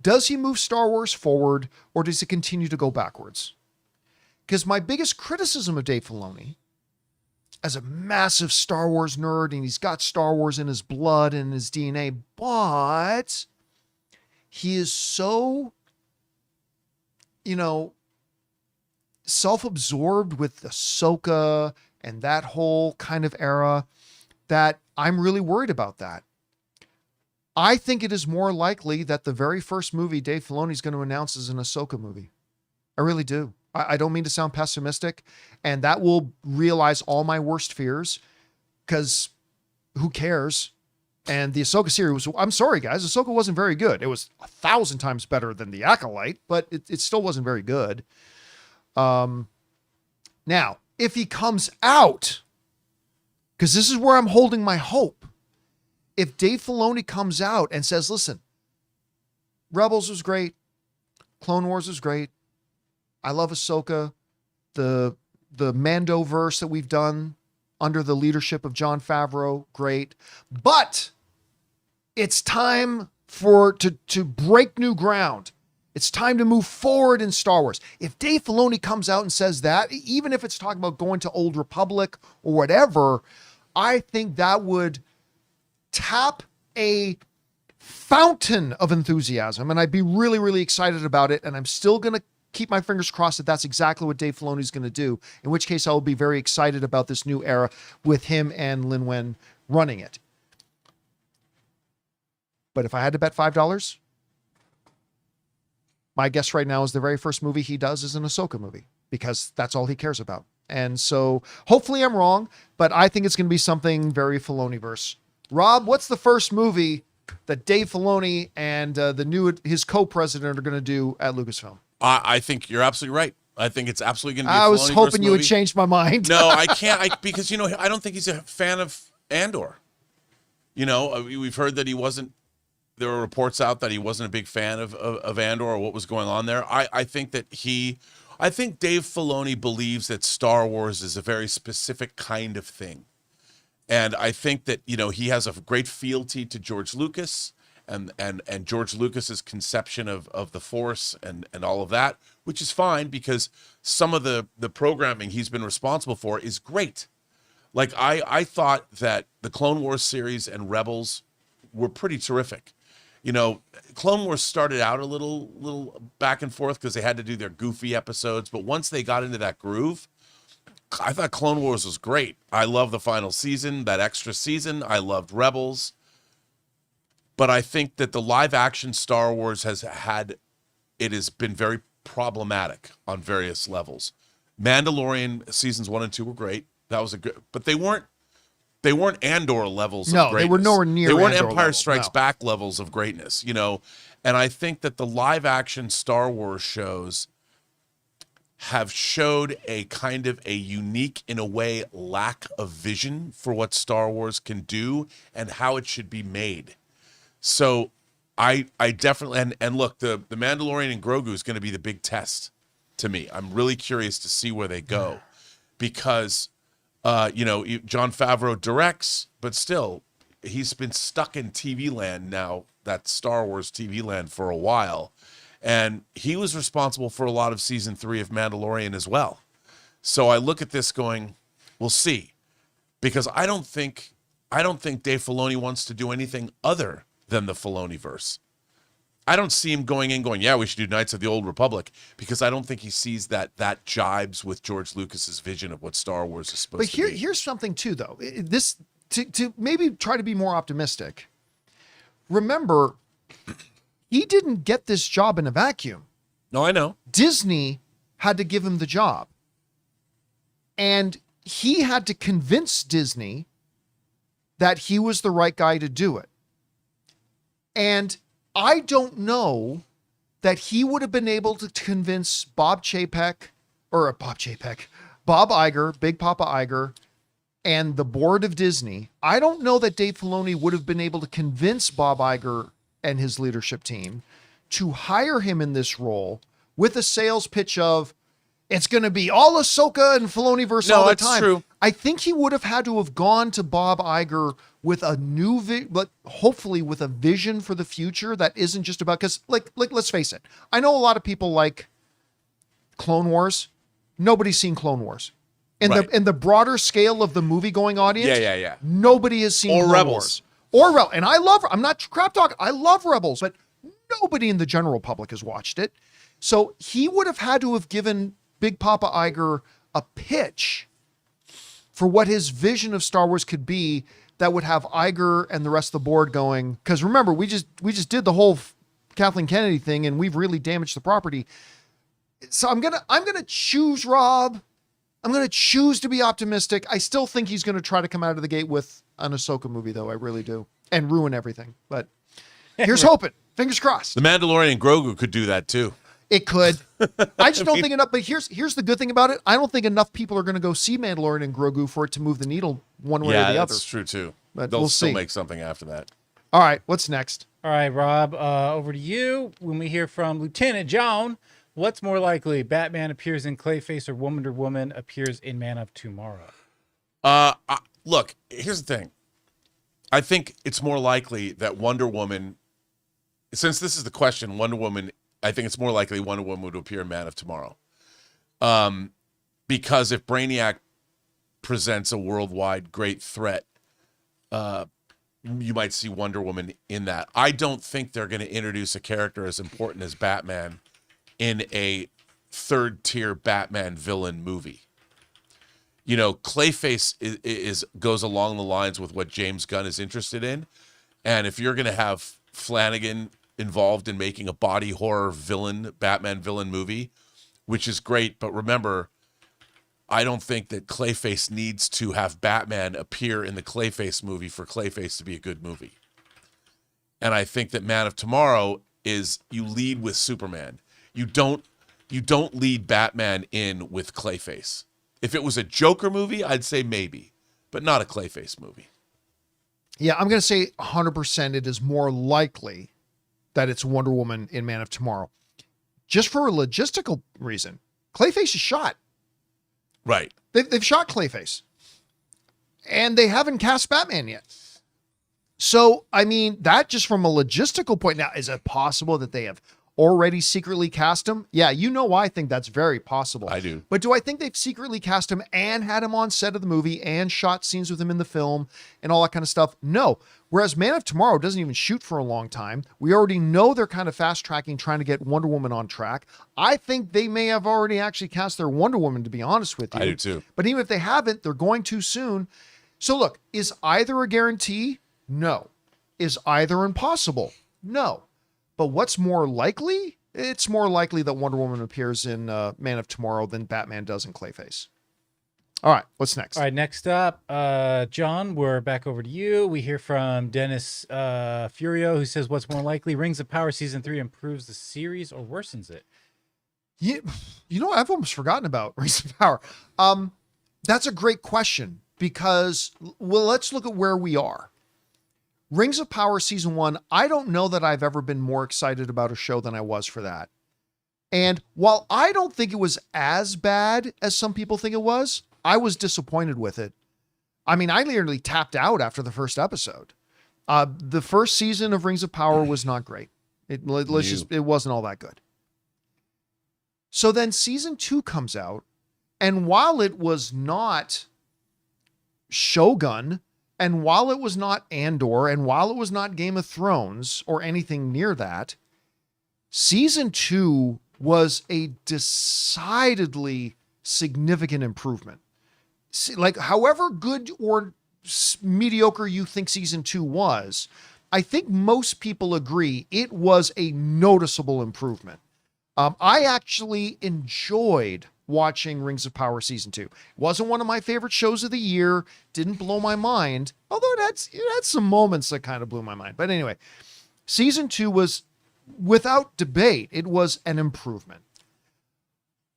Does he move Star Wars forward or does he continue to go backwards? Because my biggest criticism of Dave Filoni, as a massive Star Wars nerd, and he's got Star Wars in his blood and his DNA, but he is so, self-absorbed with Ahsoka and that whole kind of era that I'm really worried about that. I think it is more likely that the very first movie Dave Filoni is going to announce is an Ahsoka movie. I really do. I don't mean to sound pessimistic, and that will realize all my worst fears because who cares? And the Ahsoka series, I'm sorry, guys, Ahsoka wasn't very good. It was 1,000 times better than The Acolyte, but it still wasn't very good. Now, if he comes out, because this is where I'm holding my hope, if Dave Filoni comes out and says, listen, Rebels was great, Clone Wars was great, I love Ahsoka, the Mandoverse that we've done under the leadership of Jon Favreau, great, but it's time to break new ground. It's time to move forward in Star Wars. If Dave Filoni comes out and says that, even if it's talking about going to Old Republic or whatever, I think that would tap a fountain of enthusiasm. And I'd be really, really excited about it. And I'm still going to keep my fingers crossed that that's exactly what Dave Filoni is going to do. In which case, I will be very excited about this new era with him and Lin-Wen running it. But if I had to bet $5, my guess right now is the very first movie he does is an Ahsoka movie because that's all he cares about. And so hopefully I'm wrong, but I think it's going to be something very Filoniverse. Rob, what's the first movie that Dave Filoni and his co-president are going to do at Lucasfilm? I think you're absolutely right. I think it's absolutely going to be I was hoping you would change my mind. No, I can't because, I don't think he's a fan of Andor. We've heard that he wasn't. There were reports out that he wasn't a big fan of Andor or what was going on there. I think Dave Filoni believes that Star Wars is a very specific kind of thing. And I think that, he has a great fealty to George Lucas and George Lucas's conception of the Force and all of that, which is fine because some of the programming he's been responsible for is great. Like I thought that the Clone Wars series and Rebels were pretty terrific. Clone Wars started out a little back and forth because they had to do their goofy episodes. But once they got into that groove, I thought Clone Wars was great. I love the final season, that extra season. I loved Rebels. But I think that the live action Star Wars has been very problematic on various levels. Mandalorian seasons 1 and 2 were great. That was but they weren't Andor levels of greatness. No, they were nowhere near. They weren't Andor Empire levels, Strikes no. Back levels of greatness, And I think that the live action Star Wars shows, have showed a kind of a unique, in a way, lack of vision for what Star Wars can do and how it should be made. So I definitely, and look, the Mandalorian and Grogu is going to be the big test to me. I'm really curious to see where they go, because John Favreau directs, but still he's been stuck in TV land now, that Star Wars TV land, for a while. And he was responsible for a lot of season 3 of Mandalorian as well. So I look at this going, we'll see, because I don't think Dave Filoni wants to do anything other than the Filoni-verse. I don't see him going, yeah, we should do Knights of the Old Republic, because I don't think he sees that jibes with George Lucas's vision of what Star Wars is supposed to be. Here's something too, though. This to maybe try to be more optimistic. Remember, he didn't get this job in a vacuum. No, I know. Disney had to give him the job. And he had to convince Disney that he was the right guy to do it. And I don't know that he would have been able to convince Bob Iger, Big Papa Iger, and the board of Disney. I don't know that Dave Filoni would have been able to convince Bob Iger and his leadership team to hire him in this role with a sales pitch of, it's going to be all Ahsoka and Filoni-verse all the time. True. I think he would have had to have gone to Bob Iger with a new, but hopefully with a vision for the future that isn't just about, because like, let's face it. I know a lot of people like Clone Wars. Nobody's seen Clone Wars. In the broader scale of the movie going audience. Yeah. Nobody has seen Clone Rebels. Wars. And I'm not crap talking. I love Rebels, but nobody in the general public has watched it. So he would have had to have given Big Papa Iger a pitch for what his vision of Star Wars could be that would have Iger and the rest of the board going. Because remember, we just did the whole Kathleen Kennedy thing, and we've really damaged the property. So I'm gonna choose Rob. I'm gonna choose to be optimistic. I still think he's gonna try to come out of the gate with an Ahsoka movie, though. I really do, and ruin everything. But here's hoping. Fingers crossed. The Mandalorian and Grogu could do that too. It could. I just don't think enough. But here's the good thing about it. I don't think enough people are going to go see Mandalorian and Grogu for it to move the needle one way or the other. Yeah, that's true too. But They'll we'll still see. make something after that. All right, what's next? All right, Rob, over to you. When we hear from Lieutenant John, what's more likely? Batman appears in Clayface or Wonder Woman appears in Man of Tomorrow? Look, here's the thing. I think it's more likely that Wonder Woman, since this is the question, I think it's more likely Wonder Woman would appear in Man of Tomorrow. Because if Brainiac presents a worldwide great threat, you might see Wonder Woman in that. I don't think they're going to introduce a character as important as Batman in a third-tier Batman villain movie. Clayface goes along the lines with what James Gunn is interested in. And if you're going to have Flanagan involved in making a body horror Batman villain movie, which is great, but remember, I don't think that Clayface needs to have Batman appear in the Clayface movie for Clayface to be a good movie. And I think that Man of Tomorrow is, you lead with Superman. You don't lead Batman in with Clayface. If it was a Joker movie, I'd say maybe, but not a Clayface movie. Yeah, I'm going to say 100% it is more likely that it's Wonder Woman in Man of Tomorrow. Just for a logistical reason. Clayface is shot. Right. They've shot Clayface. And they haven't cast Batman yet. So, I mean, that just from a logistical point. Now, is it possible that they have already secretly cast him? Yeah, I think that's very possible. I do. But do I think they've secretly cast him and had him on set of the movie and shot scenes with him in the film and all that kind of stuff? No. Whereas Man of Tomorrow doesn't even shoot for a long time. We already know they're kind of fast tracking, trying to get Wonder Woman on track. I think they may have already actually cast their Wonder Woman, to be honest with you. I do too. But even if they haven't, they're going too soon. So look, is either a guarantee? No. Is either impossible? No. But what's more likely? It's more likely that Wonder Woman appears in Man of Tomorrow than Batman does in Clayface. All right, what's next? All right, next up, John, we're back over to you. We hear from Dennis Furio, who says, what's more likely? Rings of Power Season 3 improves the series or worsens it? Yeah, I've almost forgotten about Rings of Power. That's a great question because, well, let's look at where we are. Rings of Power season 1, I don't know that I've ever been more excited about a show than I was for that. And while I don't think it was as bad as some people think it was, I was disappointed with it. I mean, I literally tapped out after the first episode. The first season of Rings of Power was not great. It wasn't all that good. So then season 2 comes out, and while it was not Shogun, and while it was not Andor, and while it was not Game of Thrones or anything near that, season 2 was a decidedly significant improvement. Like, however good or mediocre you think season 2 was, I think most people agree it was a noticeable improvement. I actually enjoyed watching Rings of Power season 2. It wasn't one of my favorite shows of the year. Didn't blow my mind, although it had some moments that kind of blew my mind. But anyway, season 2 was, without debate, it was an improvement.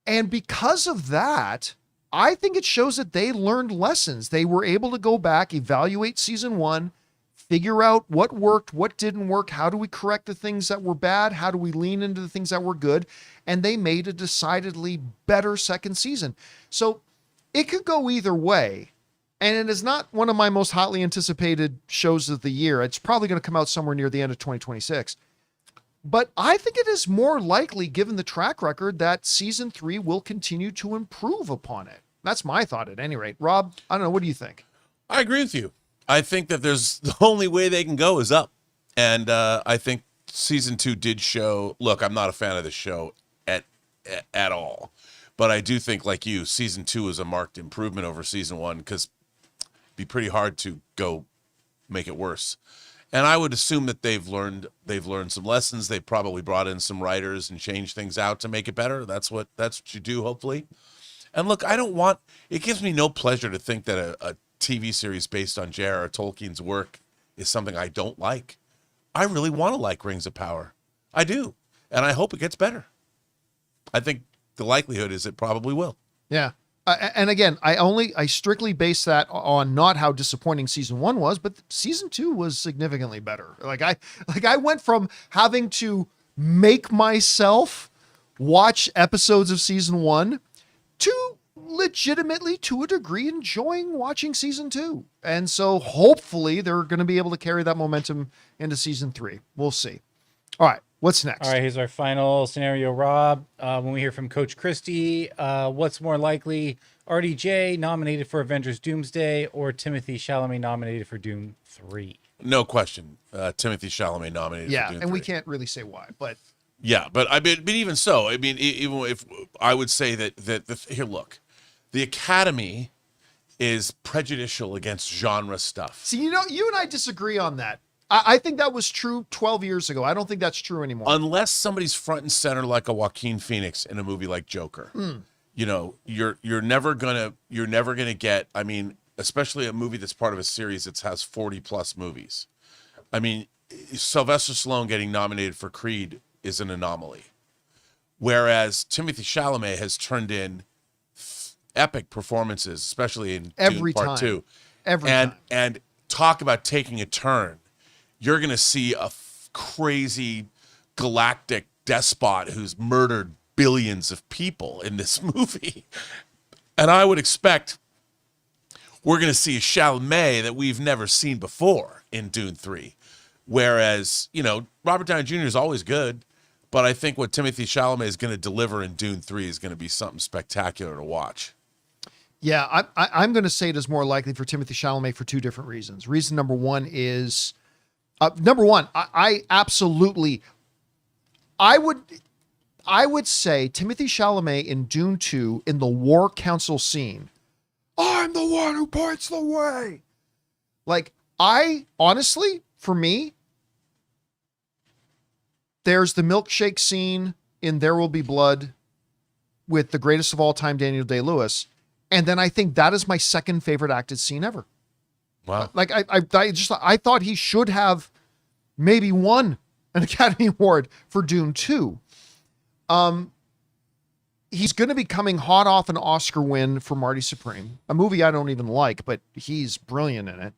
And because of that, I think it shows that they learned lessons. They were able to go back, evaluate season 1, figure out what worked, what didn't work, how do we correct the things that were bad, how do we lean into the things that were good, and they made a decidedly better second season. So it could go either way, and it is not one of my most hotly anticipated shows of the year. It's probably going to come out somewhere near the end of 2026. But I think it is more likely, given the track record, that season 3 will continue to improve upon it. That's my thought at any rate. Rob, I don't know. What do you think? I agree with you. I think that the only way they can go is up. And I think season 2 did show, look, I'm not a fan of the show at all. But I do think, like you, season 2 is a marked improvement over season 1 because it'd be pretty hard to go make it worse. And I would assume that they've learned some lessons. They probably brought in some writers and changed things out to make it better. That's what you do, hopefully. And look, it gives me no pleasure to think that a TV series based on J.R.R. Tolkien's work is something I don't like. I really want to like Rings of Power. I do. And I hope it gets better. I think the likelihood is it probably will. Yeah. And again, I strictly base that on not how disappointing season 1 was, but season 2 was significantly better. I went from having to make myself watch episodes of season 1 to legitimately, to a degree, enjoying watching season 2. And so hopefully they're going to be able to carry that momentum into season 3. We'll see. All right. What's next? All right, here's our final scenario, Rob. When we hear from Coach Christie, what's more likely, RDJ nominated for Avengers Doomsday or Timothee Chalamet nominated for Doom 3? No question. Timothee Chalamet nominated for Doom 3. Yeah, and we can't really say why, but... Yeah, but even so, I mean, even if I would say that here, look, the Academy is prejudicial against genre stuff. See, you and I disagree on that. I think that was true 12 years ago. I don't think that's true anymore. Unless somebody's front and center like a Joaquin Phoenix in a movie like Joker. You're never gonna get, I mean, especially a movie that's part of a series that has 40 plus movies. I mean, Sylvester Stallone getting nominated for Creed is an anomaly. Whereas Timothée Chalamet has turned in epic performances, especially in Every Dune Part time. 2. Every time. And talk about taking a turn. You're going to see a crazy galactic despot who's murdered billions of people in this movie. And I would expect we're going to see a Chalamet that we've never seen before in Dune 3. Whereas, Robert Downey Jr. is always good, but I think what Timothée Chalamet is going to deliver in Dune 3 is going to be something spectacular to watch. Yeah, I'm going to say it is more likely for Timothée Chalamet for two different reasons. Reason number one is, I absolutely, I would say Timothée Chalamet in Dune 2 in the War Council scene, I'm the one who points the way. Like, honestly, for me, there's the milkshake scene in There Will Be Blood with the greatest of all time, Daniel Day-Lewis. And then I think that is my second favorite acted scene ever. Wow. Like I thought he should have maybe won an Academy Award for Dune 2. he's going to be coming hot off an Oscar win for Marty Supreme, a movie I don't even like, but he's brilliant in it.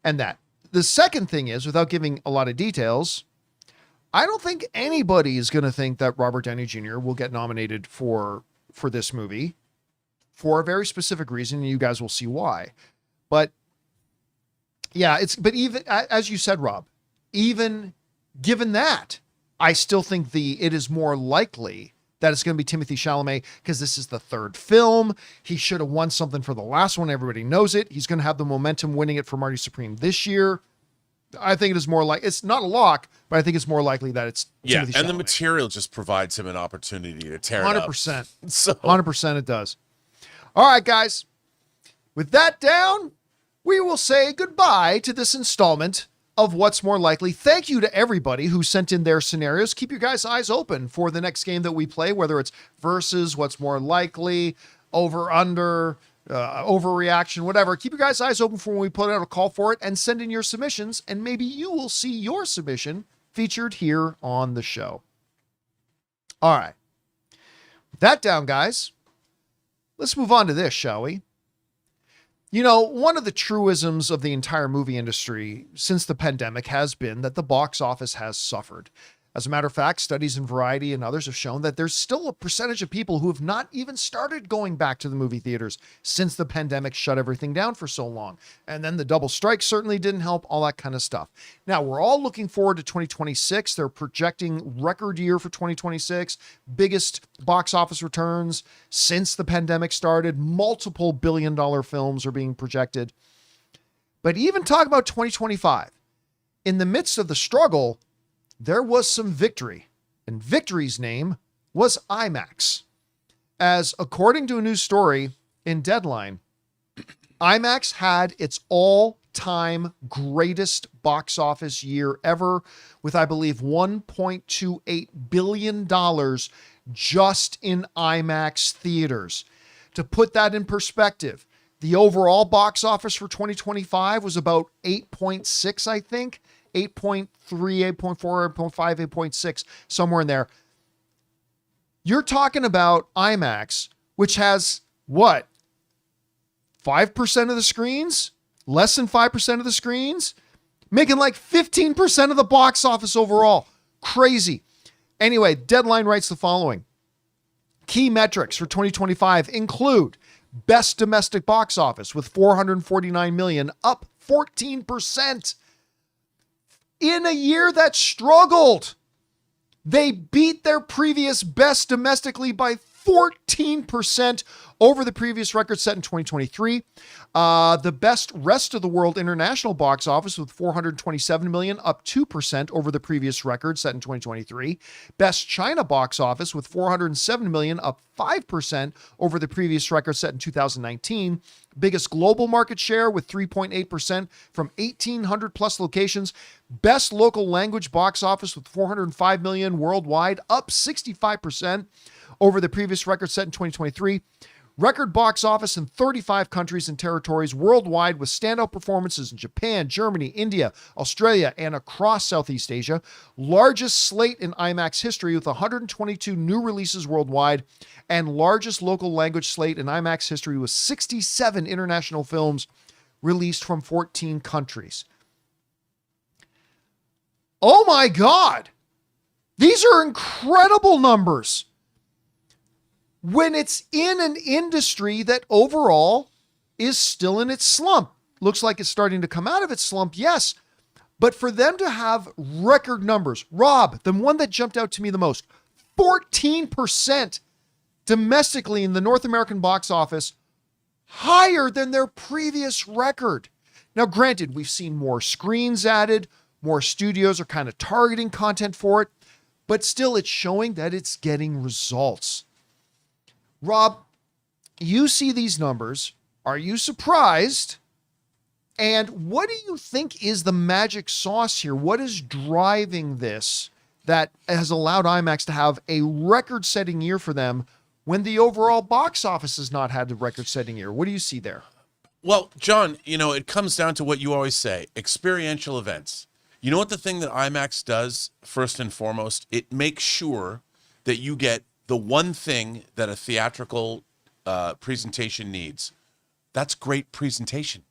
And that. The second thing is, without giving a lot of details, I don't think anybody is going to think that Robert Downey Jr. will get nominated for this movie for a very specific reason, and you guys will see why. But yeah, but even as you said, Rob, even given that, I still think it is more likely that it's going to be Timothee Chalamet, because this is the third film. He should have won something for the last one. Everybody knows it. He's going to have the momentum winning it for Marty Supreme this year. I think it is more like, it's not a lock, but I think it's more likely that it's Timothee Chalamet. And the material just provides him an opportunity to tear 100%. it up. So 100% it does. All right, guys. With that down, we will say goodbye to this installment of What's More Likely. Thank you to everybody who sent in their scenarios. Keep your guys' eyes open for the next game that we play, whether it's versus, What's More Likely, over, under, overreaction, whatever. Keep your guys' eyes open for when we put out a call for it, and send in your submissions, and maybe you will see your submission featured here on the show. All right. With that down, guys, let's move on to this, shall we? You know, one of the truisms of the entire movie industry since the pandemic has been that the box office has suffered. As a matter of fact, studies in Variety and others have shown that there's still a percentage of people who have not even started going back to the movie theaters since the pandemic shut everything down for so long. And then the double strike certainly didn't help, all that kind of stuff. Now, we're all looking forward to 2026. They're projecting record year for 2026, biggest box office returns since the pandemic started. Multiple billion-dollar films are being projected. But even talk about 2025. In the midst of the struggle, there was some victory, and victory's name was Imax. As according to a news story in Deadline, Imax had its all-time greatest box office year ever, with, I believe, $1.28 billion just in IMAX theaters. To put that in perspective, the overall box office for 2025 was about 8.6, I think. 8.3, 8.4, 8.5, 8.6, somewhere in there. You're talking about IMAX, which has what? 5% of the screens? Less than 5% of the screens? Making like 15% of the box office overall. Crazy. Anyway, Deadline writes the following. Key metrics for 2025 include best domestic box office with $449 million, up 14%. In a year that struggled, they beat their previous best domestically by 14% over the previous record set in 2023. The best rest of the world international box office with $427 million, up 2% over the previous record set in 2023. Best China box office with $407 million, up 5% over the previous record set in 2019. Biggest global market share with 3.8% from 1,800 plus locations. Best local language box office with $405 million worldwide, up 65% over the previous record set in 2023. Record box office in 35 countries and territories worldwide with standout performances in Japan, Germany, India, Australia, and across Southeast Asia. Largest slate in IMAX history with 122 new releases worldwide, and largest local language slate in IMAX history with 67 international films released from 14 countries. Oh my God! These are incredible numbers. When it's in an industry that overall is still in its slump. Looks like it's starting to come out of its slump, yes. But for them to have record numbers, Rob, the one that jumped out to me the most, 14% domestically in the North American box office, higher than their previous record. Now, granted, we've seen more screens added, more studios are kind of targeting content for it, but still it's showing that it's getting results. Rob, you see these numbers. Are you surprised? And what do you think is the magic sauce here? What is driving this that has allowed IMAX to have a record-setting year for them when the overall box office has not had a record-setting year? What do you see there? Well, John, it comes down to what you always say, experiential events. You know what the thing that IMAX does, first and foremost? It makes sure that you get the one thing that a theatrical presentation needs, that's great presentation.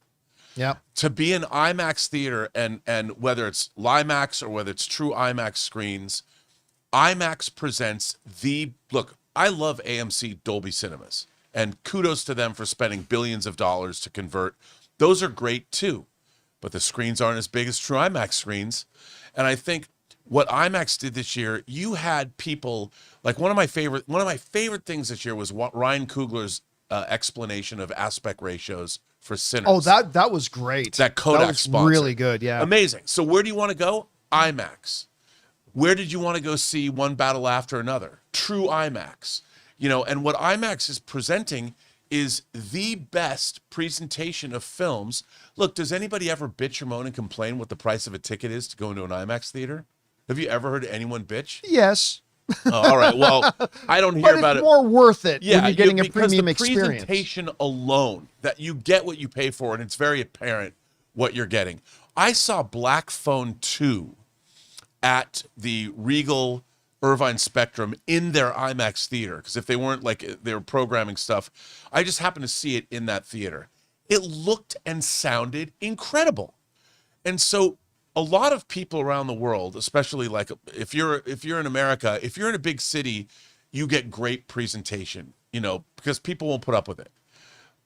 Yeah. To be an IMAX theater, and whether it's LIMAX or whether it's true IMAX screens, IMAX presents look, I love AMC Dolby Cinemas, and kudos to them for spending billions of dollars to convert. Those are great too, but the screens aren't as big as true IMAX screens. And I think what IMAX did this year, you had people like one of my favorite things this year was Ryan Coogler's explanation of aspect ratios for Sinners. Oh, that was great. That Kodak was sponsor. Really good. Yeah. Amazing. So where do you want to go? IMAX. Where did you want to go see One Battle After Another? True IMAX. And what IMAX is presenting is the best presentation of films. Look, does anybody ever bitch or moan and complain what the price of a ticket is to go into an IMAX theater? Have you ever heard anyone bitch? Yes. Oh, all right. Well, I don't hear about it. But it's more worth it when you're getting a because premium the experience. presentation alone, that you get what you pay for, and it's very apparent what you're getting. I saw Black Phone 2 at the Regal Irvine Spectrum in their IMAX theater, because if they weren't they were programming stuff, I just happened to see it in that theater. It looked and sounded incredible. And so a lot of people around the world, especially like if you're in America, if you're in a big city, you get great presentation, because people won't put up with it.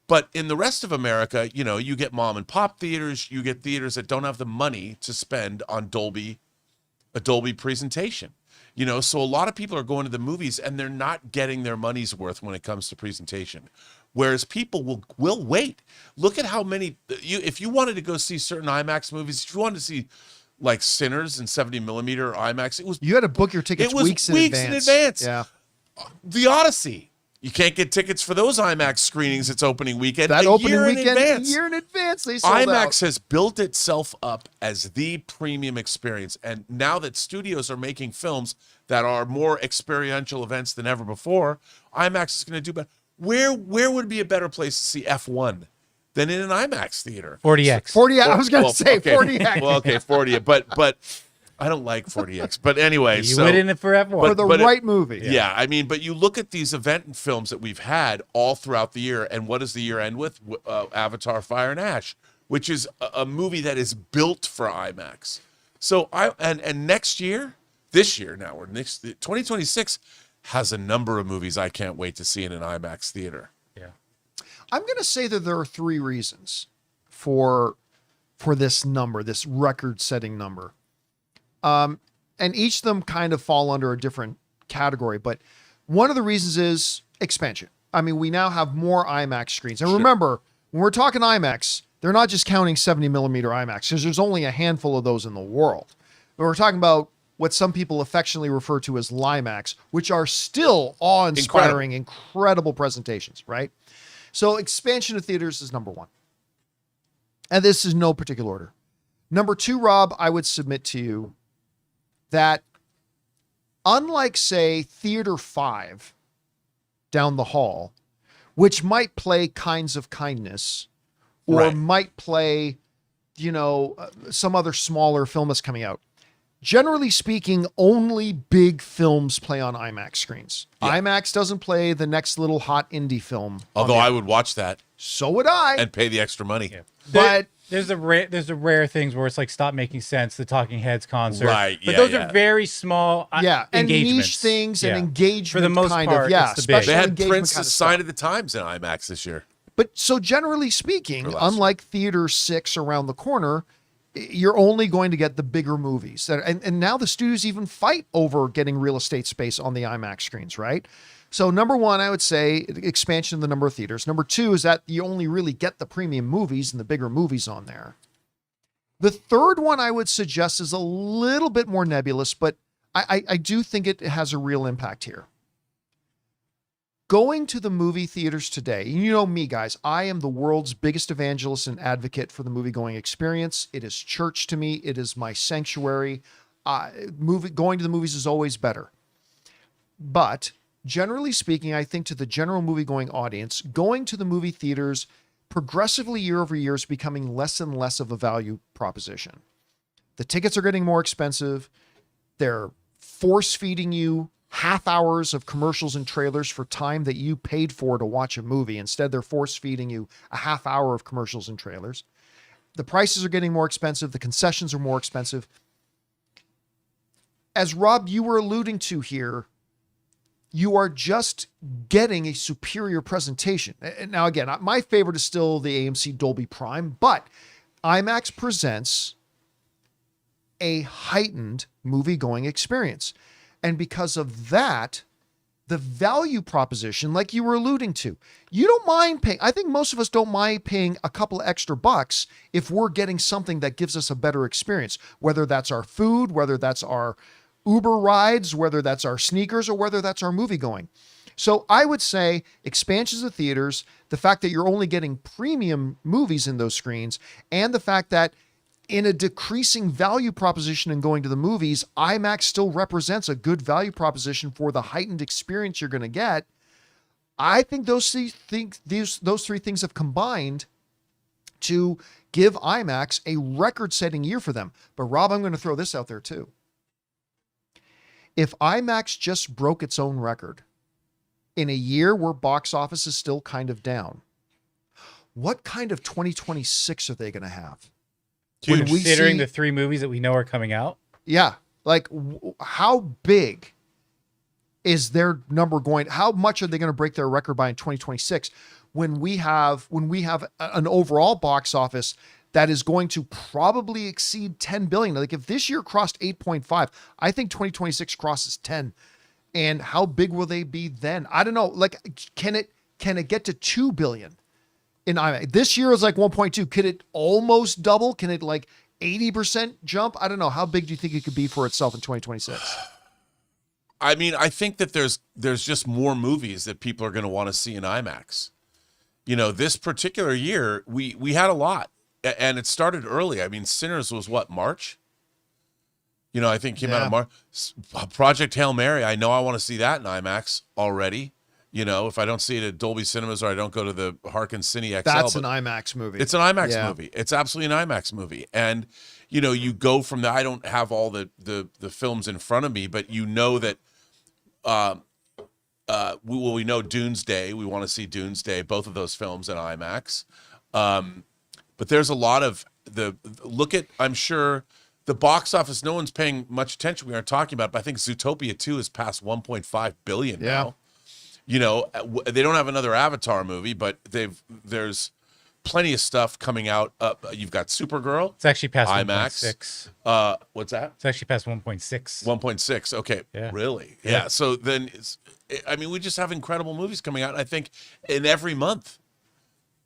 But in the rest of America, you get mom and pop theaters, you get theaters that don't have the money to spend on a Dolby presentation. So a lot of people are going to the movies and they're not getting their money's worth when it comes to presentation. Whereas people will wait. Look at how many, if you wanted to go see certain IMAX movies, if you wanted to see like Sinners in 70 millimeter IMAX, you had to book your tickets weeks in advance. Yeah. The Odyssey. You can't get tickets for those IMAX screenings its opening weekend. A year in advance they sold IMAX has built itself up as the premium experience. And now that studios are making films that are more experiential events than ever before, IMAX is going to do better. Where would be a better place to see F1 than in an IMAX theater? 40X. 40. I was going to say 40X. Well, okay, 40. But I don't like 40X. But anyway, you went in it for F1 for the right movie. Yeah, I mean, but you look at these event films that we've had all throughout the year, and what does the year end with? Avatar: Fire and Ash, which is a movie that is built for IMAX. So next year, this year now, 2026 has a number of movies I can't wait to see in an IMAX theater. Yeah. I'm going to say that there are three reasons for this number, this record-setting number. And each of them kind of fall under a different category, but one of the reasons is expansion. I mean, we now have more IMAX screens. And remember, when we're talking IMAX, they're not just counting 70 millimeter IMAX, because there's only a handful of those in the world. But we're talking about what some people affectionately refer to as LIMAX, which are still awe-inspiring, incredible presentations, right? So expansion of theaters is number one. And this is no particular order. Number two, Rob, I would submit to you that unlike, say, Theater 5 down the hall, which might play Kinds of Kindness, or might play, some other smaller film that's coming out, generally speaking, only big films play on IMAX screens. Yeah. IMAX doesn't play the next little hot indie film. Although I would watch that. So would I. And pay the extra money. Yeah. But there's the rare things where it's like Stop Making Sense, the Talking Heads concert. Right. But those are very small and engagements. niche things and engagement for the most kind part, of. Yeah, it's the big. They had engagement Prince's kind of Sign stuff. of the Times in IMAX this year. But so generally speaking, unlike Theater 6 around the corner, you're only going to get the bigger movies. And now the studios even fight over getting real estate space on the IMAX screens, right? So number one, I would say expansion of the number of theaters. Number two is that you only really get the premium movies and the bigger movies on there. The third one I would suggest is a little bit more nebulous, but I do think it has a real impact here. Going to the movie theaters today, you know me, guys, I am the world's biggest evangelist and advocate for the movie-going experience. It is church to me. It is my sanctuary. Going to the movies is always better. But generally speaking, I think to the general movie-going audience, going to the movie theaters progressively year over year is becoming less and less of a value proposition. The tickets are getting more expensive. They're force-feeding you half hours of commercials and trailers for time that you paid for to watch a movie. Instead, they're force feeding you a half hour of commercials and trailers. The prices are getting more expensive. The concessions are more expensive. As Rob, you were alluding to here, you are just getting a superior presentation. Now, again, my favorite is still the AMC Dolby Prime, but IMAX presents a heightened movie-going experience. And because of that, the value proposition, like you were alluding to, you don't mind paying. I think most of us don't mind paying a couple of extra bucks if we're getting something that gives us a better experience, whether that's our food, whether that's our Uber rides, whether that's our sneakers, or whether that's our movie going. So I would say expansions of theaters, the fact that you're only getting premium movies in those screens, and the fact that in a decreasing value proposition in going to the movies, IMAX still represents a good value proposition for the heightened experience you're going to get. I think those three things have combined to give IMAX a record-setting year for them. But Rob, I'm going to throw this out there too. If IMAX just broke its own record in a year where box office is still kind of down, what kind of 2026 are they going to have? Considering the 3 movies that we know are coming out? Yeah. Like, how big is their number going? How much are they going to break their record by in 2026 when we have an overall box office that is going to probably exceed 10 billion? Like, if this year crossed 8.5, I think 2026 crosses 10. And how big will they be then? I don't know. Like, can it get to 2 billion? In IMAX. This year is like 1.2. Could it almost double? Can it like 80% jump? I don't know. How big do you think it could be for itself in 2026? I mean, I think that there's just more movies that people are going to want to see in IMAX. You know, this particular year, we had a lot, and it started early. I mean, Sinners was what, March? You know, I think came out of March. Project Hail Mary, I know I want to see that in IMAX already. You know, if I don't see it at Dolby Cinemas or I don't go to the Harkin Cine XL. That's an IMAX movie. It's an IMAX movie. It's absolutely an IMAX movie. And, you know, you go from the, I don't have all the films in front of me, but you know that, we know Doomsday. We want to see Doomsday, both of those films in IMAX. But there's a lot of I'm sure the box office, no one's paying much attention. We aren't talking about it, but I think Zootopia 2 has passed 1.5 billion now. You know, they don't have another Avatar movie, but there's plenty of stuff coming out. You've got Supergirl. It's actually past IMAX. 1.6. What's that? It's actually past 1.6. 1.6. Okay. Yeah. Really? Yeah. So then, we just have incredible movies coming out, I think, in every month.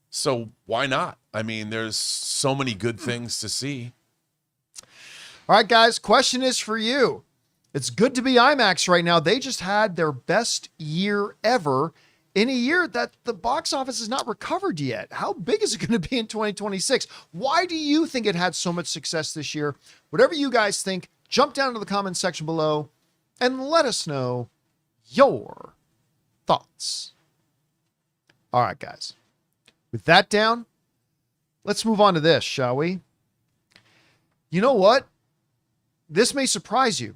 So why not? I mean, there's so many good things to see. All right, guys, question is for you. It's good to be IMAX right now. They just had their best year ever in a year that the box office has not recovered yet. How big is it going to be in 2026? Why do you think it had so much success this year? Whatever you guys think, jump down to the comments section below and let us know your thoughts. All right, guys. With that down, let's move on to this, shall we? You know what? This may surprise you.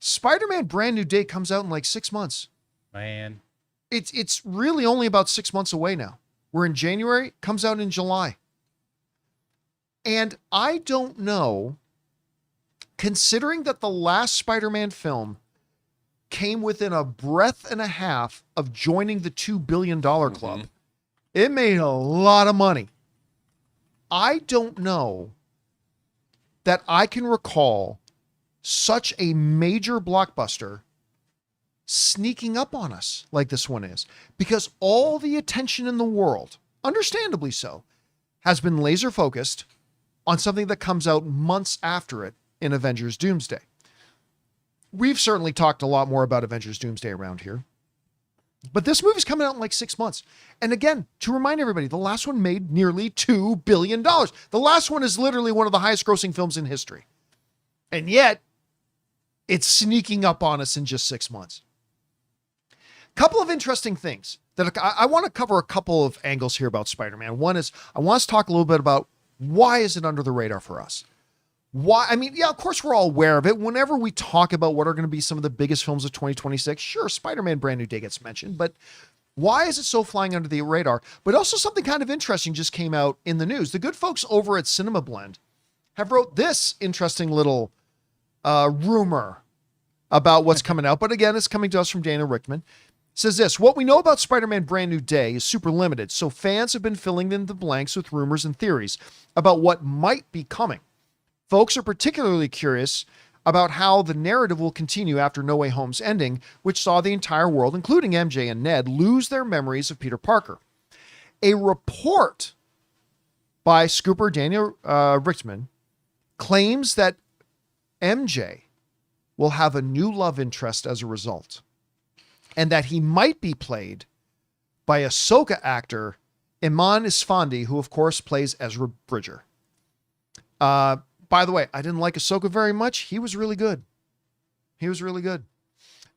Spider-Man Brand New Day comes out in like 6 months. Man. It's really only about 6 months away now. We're in January, comes out in July. And I don't know, considering that the last Spider-Man film came within a breath and a half of joining the $2 billion club, it made a lot of money. I don't know that I can recall such a major blockbuster sneaking up on us like this one is, because all the attention in the world, understandably so, has been laser focused on something that comes out months after it in Avengers Doomsday. We've certainly talked a lot more about Avengers Doomsday around here, but this movie's coming out in like 6 months. And again, to remind everybody, the last one made nearly $2 billion. The last one is literally one of the highest grossing films in history. And yet, it's sneaking up on us in just 6 months. Couple of interesting things that I want to cover. A couple of angles here about Spider-Man. One is I want us to talk a little bit about why is it under the radar for us. Why? I mean, yeah, of course we're all aware of it. Whenever we talk about what are going to be some of the biggest films of 2026, sure, Spider-Man Brand New Day gets mentioned, but why is it so flying under the radar? But also something kind of interesting just came out in the news. The good folks over at Cinema Blend have wrote this interesting little rumor about what's coming out. But again, it's coming to us from Dana Rickman. It says this: what we know about Spider-Man Brand New Day is super limited, so fans have been filling in the blanks with rumors and theories about what might be coming. Folks are particularly curious about how the narrative will continue after No Way Home's ending, which saw the entire world, including MJ and Ned, lose their memories of Peter Parker. A report by Scooper Daniel Richtman claims that MJ will have a new love interest as a result, and that he might be played by Ahsoka actor Iman Isfandi, who of course plays Ezra Bridger. By the way, I didn't like Ahsoka very much. He was really good. He was really good.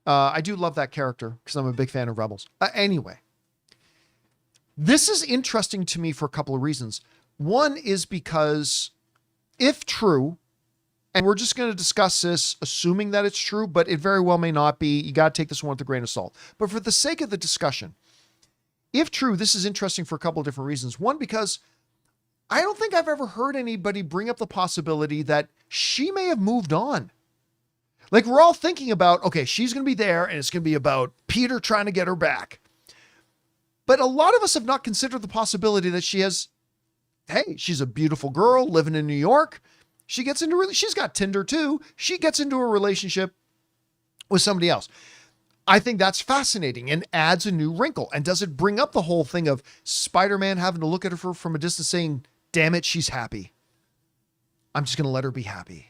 I do love that character because I'm a big fan of Rebels. Anyway, this is interesting to me for a couple of reasons. One is because if true, and we're just going to discuss this assuming that it's true, but it very well may not be. You got to take this one with a grain of salt. But for the sake of the discussion, if true, this is interesting for a couple of different reasons. One, because I don't think I've ever heard anybody bring up the possibility that she may have moved on. Like, we're all thinking about, okay, she's going to be there and it's going to be about Peter trying to get her back. But a lot of us have not considered the possibility that she's a beautiful girl living in New York. She's got Tinder too. She gets into a relationship with somebody else. I think that's fascinating and adds a new wrinkle. And does it bring up the whole thing of Spider-Man having to look at her from a distance saying, damn it, she's happy. I'm just going to let her be happy.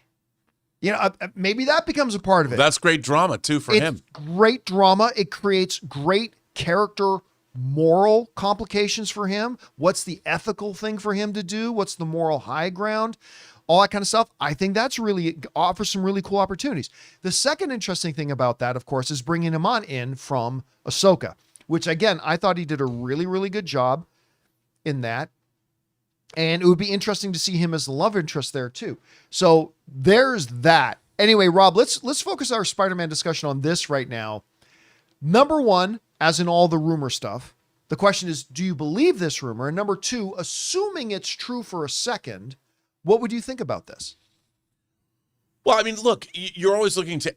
You know, maybe that becomes a part of it. That's great drama too for him. Great drama. It creates great character, moral complications for him. What's the ethical thing for him to do? What's the moral high ground? All that kind of stuff. I think that's really offers some really cool opportunities. The second interesting thing about that, of course, is bringing him on in from Ahsoka, which again, I thought he did a really, really good job in that. And it would be interesting to see him as the love interest there too. So there's that. Anyway, Rob, let's focus our Spider-Man discussion on this right now. Number one, as in all the rumor stuff, the question is, do you believe this rumor? And number two, assuming it's true for a second, what would you think about this? Well, I mean, look, you're always looking to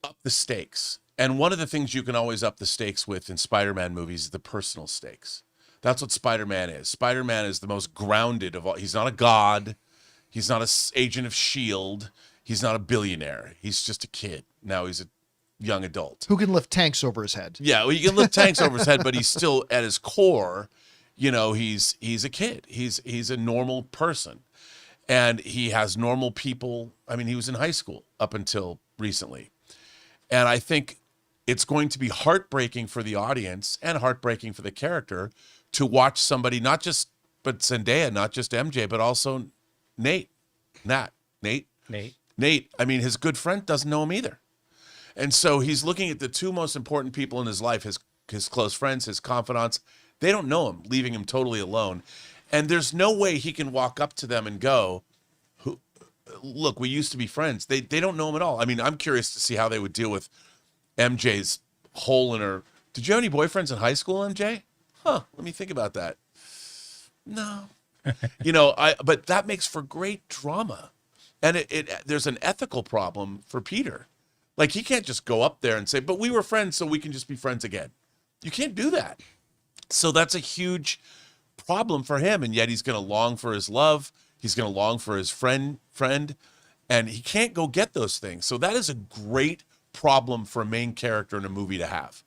up the stakes. And one of the things you can always up the stakes with in Spider-Man movies is the personal stakes. That's what Spider-Man is. Spider-Man is the most grounded of all. He's not a god. He's not an agent of S.H.I.E.L.D. He's not a billionaire. He's just a kid. Now he's a young adult. Who can lift tanks over his head. Yeah, well, you can lift tanks over his head, but he's still, at his core, you know, he's a kid. He's a normal person. And he has normal people. I mean, he was in high school up until recently. And I think it's going to be heartbreaking for the audience and heartbreaking for the character to watch somebody, but Zendaya, not just MJ, but also Nate. I mean, his good friend doesn't know him either. And so he's looking at the two most important people in his life, his close friends, his confidants. They don't know him, leaving him totally alone. And there's no way he can walk up to them and go, look, we used to be friends. They don't know him at all. I mean, I'm curious to see how they would deal with MJ's hole in her. Did you have any boyfriends in high school, MJ? Let me think about that. No. But that makes for great drama. And there's an ethical problem for Peter. Like, he can't just go up there and say, but we were friends, so we can just be friends again. You can't do that. So that's a huge problem for him. And yet he's going to long for his love. He's going to long for his friend, and he can't go get those things. So that is a great problem for a main character in a movie to have.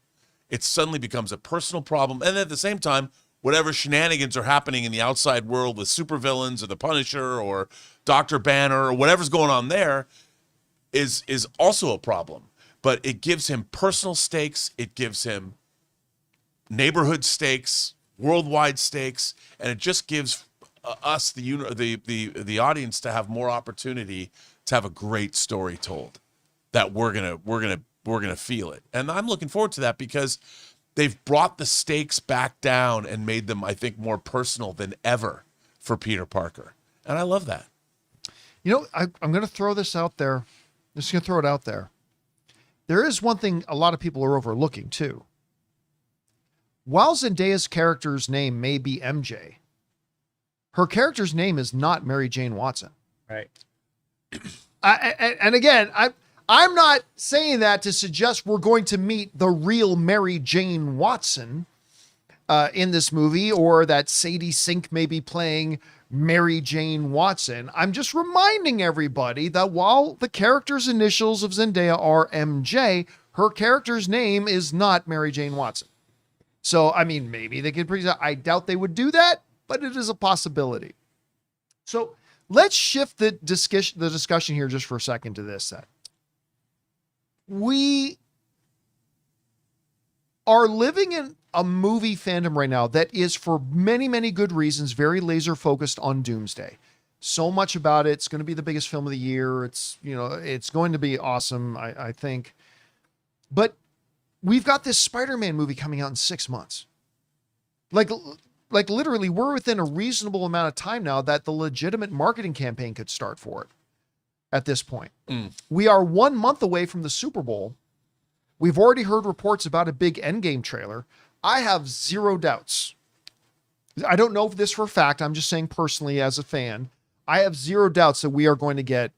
It suddenly becomes a personal problem. And at the same time, whatever shenanigans are happening in the outside world with supervillains or the Punisher or Dr. Banner or whatever's going on there is also a problem. But it gives him personal stakes. It gives him neighborhood stakes, worldwide stakes, and it just gives us, the audience, to have more opportunity to have a great story told. That we're gonna feel it, and I'm looking forward to that because they've brought the stakes back down and made them, I think, more personal than ever for Peter Parker, and I love that. I'm going to throw this out there. I'm just going to throw it out there. There is one thing a lot of people are overlooking too. While Zendaya's character's name may be MJ, her character's name is not Mary Jane Watson. Right. And again, I'm not saying that to suggest we're going to meet the real Mary Jane Watson in this movie, or that Sadie Sink may be playing Mary Jane Watson. I'm just reminding everybody that while the character's initials of Zendaya are MJ, her character's name is not Mary Jane Watson. So, I mean, maybe they could present. I doubt they would do that, but it is a possibility. So let's shift the discussion here just for a second to this. That we are living in a movie fandom right now that is, for many, many good reasons, very laser focused on Doomsday. So much about it. It's going to be the biggest film of the year. It's going to be awesome, I think. But we've got this Spider-Man movie coming out in 6 months. Like literally, we're within a reasonable amount of time now that the legitimate marketing campaign could start for it at this point. We are 1 month away from the Super Bowl. We've already heard reports about a big Endgame trailer. I have zero doubts. I don't know this for a fact. I'm just saying personally as a fan, I have zero doubts that we are going to get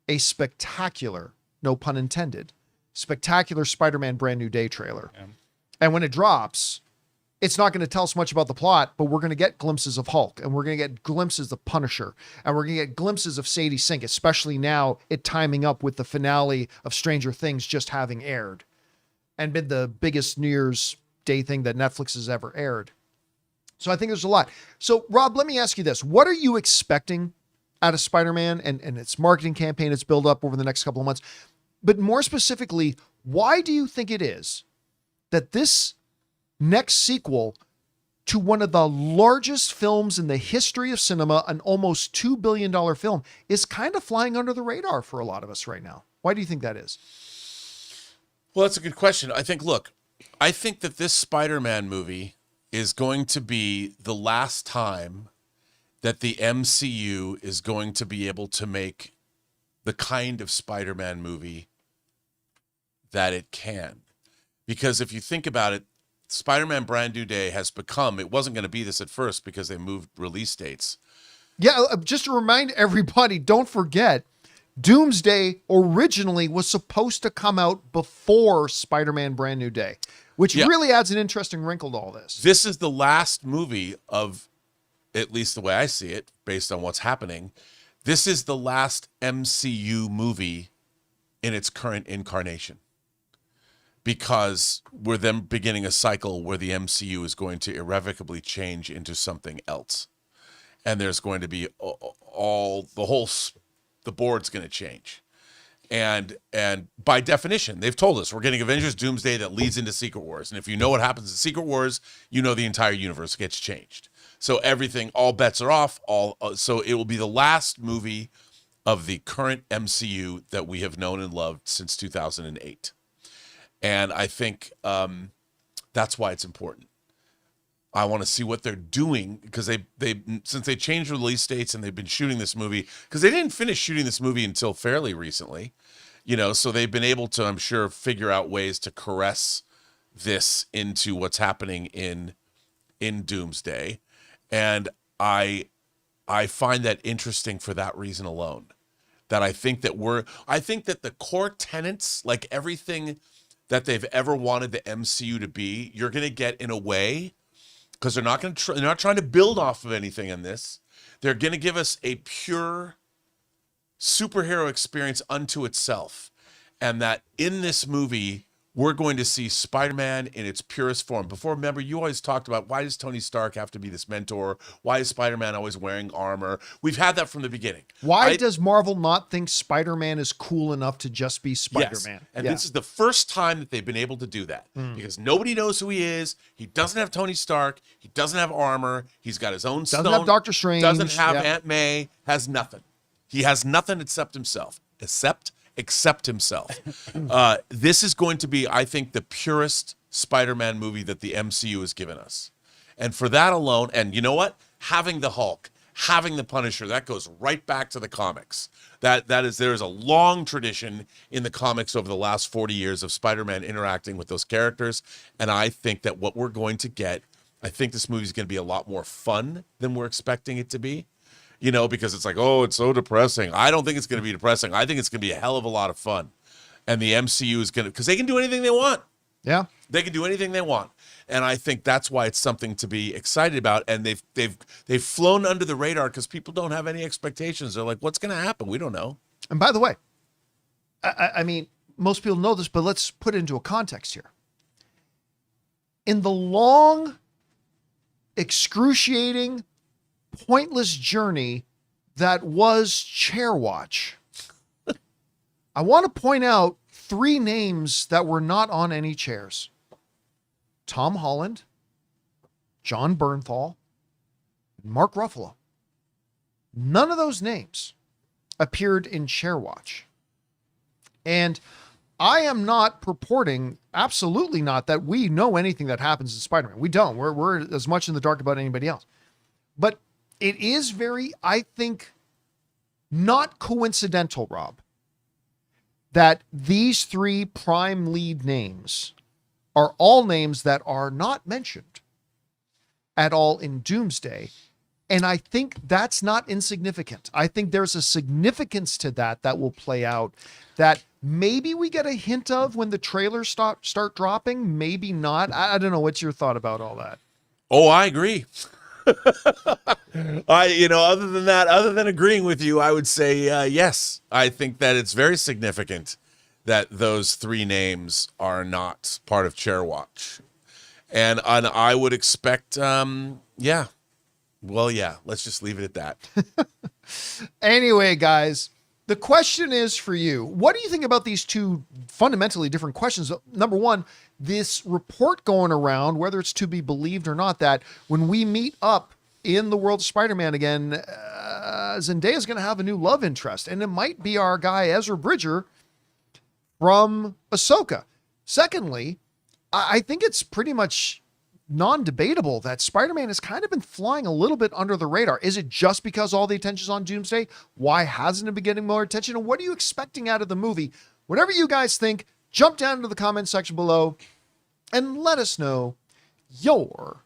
a spectacular, no pun intended, spectacular Spider-Man Brand New Day trailer. Yeah. And when it drops, it's not going to tell us much about the plot, but we're going to get glimpses of Hulk, and we're going to get glimpses of Punisher, and we're going to get glimpses of Sadie Sink, especially now it timing up with the finale of Stranger Things just having aired and been the biggest New Year's Day thing that Netflix has ever aired. So I think there's a lot. So Rob, let me ask you this. What are you expecting out of Spider-Man and its marketing campaign, its build up over the next couple of months? But more specifically, why do you think it is that this next sequel to one of the largest films in the history of cinema, an almost $2 billion film, is kind of flying under the radar for a lot of us right now? Why do you think that is? Well, that's a good question. I think that this Spider-Man movie is going to be the last time that the MCU is going to be able to make the kind of Spider-Man movie that it can. Because if you think about it, Spider-Man Brand New Day has become, it wasn't going to be this at first because they moved release dates. Yeah, just to remind everybody, don't forget, Doomsday originally was supposed to come out before Spider-Man Brand New Day, which really adds an interesting wrinkle to all this. This is the last movie of, at least the way I see it, based on what's happening, this is the last MCU movie in its current incarnation. Because we're then beginning a cycle where the MCU is going to irrevocably change into something else. And there's going to be the board's going to change. And by definition, they've told us we're getting Avengers Doomsday that leads into Secret Wars. And if you know what happens in Secret Wars, you know the entire universe gets changed. So everything, all bets are off. So it will be the last movie of the current MCU that we have known and loved since 2008. And I think that's why it's important. I want to see what they're doing because they since they changed release dates and they've been shooting this movie, because they didn't finish shooting this movie until fairly recently, so they've been able to, I'm sure, figure out ways to caress this into what's happening in Doomsday. And I find that interesting for that reason alone. That I think that the core tenets, like everything that they've ever wanted the MCU to be, you're going to get in a way, because they're not trying to build off of anything in this. They're going to give us a pure superhero experience unto itself. And that in this movie, we're going to see Spider-Man in its purest form. Before, remember, you always talked about, why does Tony Stark have to be this mentor? Why is Spider-Man always wearing armor? We've had that from the beginning. Why does Marvel not think Spider-Man is cool enough to just be Spider-Man? Yes. And this is the first time that they've been able to do that. Because nobody knows who he is. He doesn't have Tony Stark. He doesn't have armor. He's got his own stone. Doesn't have Doctor Strange. Doesn't have Aunt May. Has nothing. He has nothing except himself. Except himself. This is going to be, I think, the purest Spider-Man movie that the MCU has given us. And for that alone, and you know what? Having the Hulk, having the Punisher, that goes right back to the comics. There's a long tradition in the comics over the last 40 years of Spider-Man interacting with those characters. And I think that what we're going to get, I think this movie is going to be a lot more fun than we're expecting it to be. Because it's like, oh, it's so depressing. I don't think it's going to be depressing. I think it's going to be a hell of a lot of fun. And the MCU is going to, because they can do anything they want. Yeah. They can do anything they want. And I think that's why it's something to be excited about. And they've flown under the radar because people don't have any expectations. They're like, what's going to happen? We don't know. And by the way, I mean, most people know this, but let's put it into a context here. In the long, excruciating, pointless journey that was Chair Watch, I want to point out 3 names that were not on any chairs. Tom Holland, John Bernthal, and Mark Ruffalo. None of those names appeared in Chair Watch. And I am not purporting, absolutely not, that we know anything that happens in Spider-Man. We don't. We're as much in the dark about anybody else. But it is very, I think, not coincidental, Rob, that these 3 prime lead names are all names that are not mentioned at all in Doomsday. And I think that's not insignificant. I think there's a significance to that will play out, that maybe we get a hint of when the trailers start dropping, maybe not. I don't know. What's your thought about all that? Oh, I agree. Other than agreeing with you, I would say yes. I think that it's very significant that those 3 names are not part of Chair Watch. And I would expect, yeah. Well, yeah, let's just leave it at that. Anyway, guys, the question is for you. What do you think about these 2 fundamentally different questions? Number one, this report going around, whether it's to be believed or not, that when we meet up in the world of Spider-Man again, Zendaya is going to have a new love interest, and it might be our guy Ezra Bridger from Ahsoka. Secondly, I think it's pretty much non-debatable that Spider-Man has kind of been flying a little bit under the radar. Is it just because all the attention's on Doomsday? Why hasn't it been getting more attention? And what are you expecting out of the movie? Whatever you guys think, jump down into the comment section below and let us know your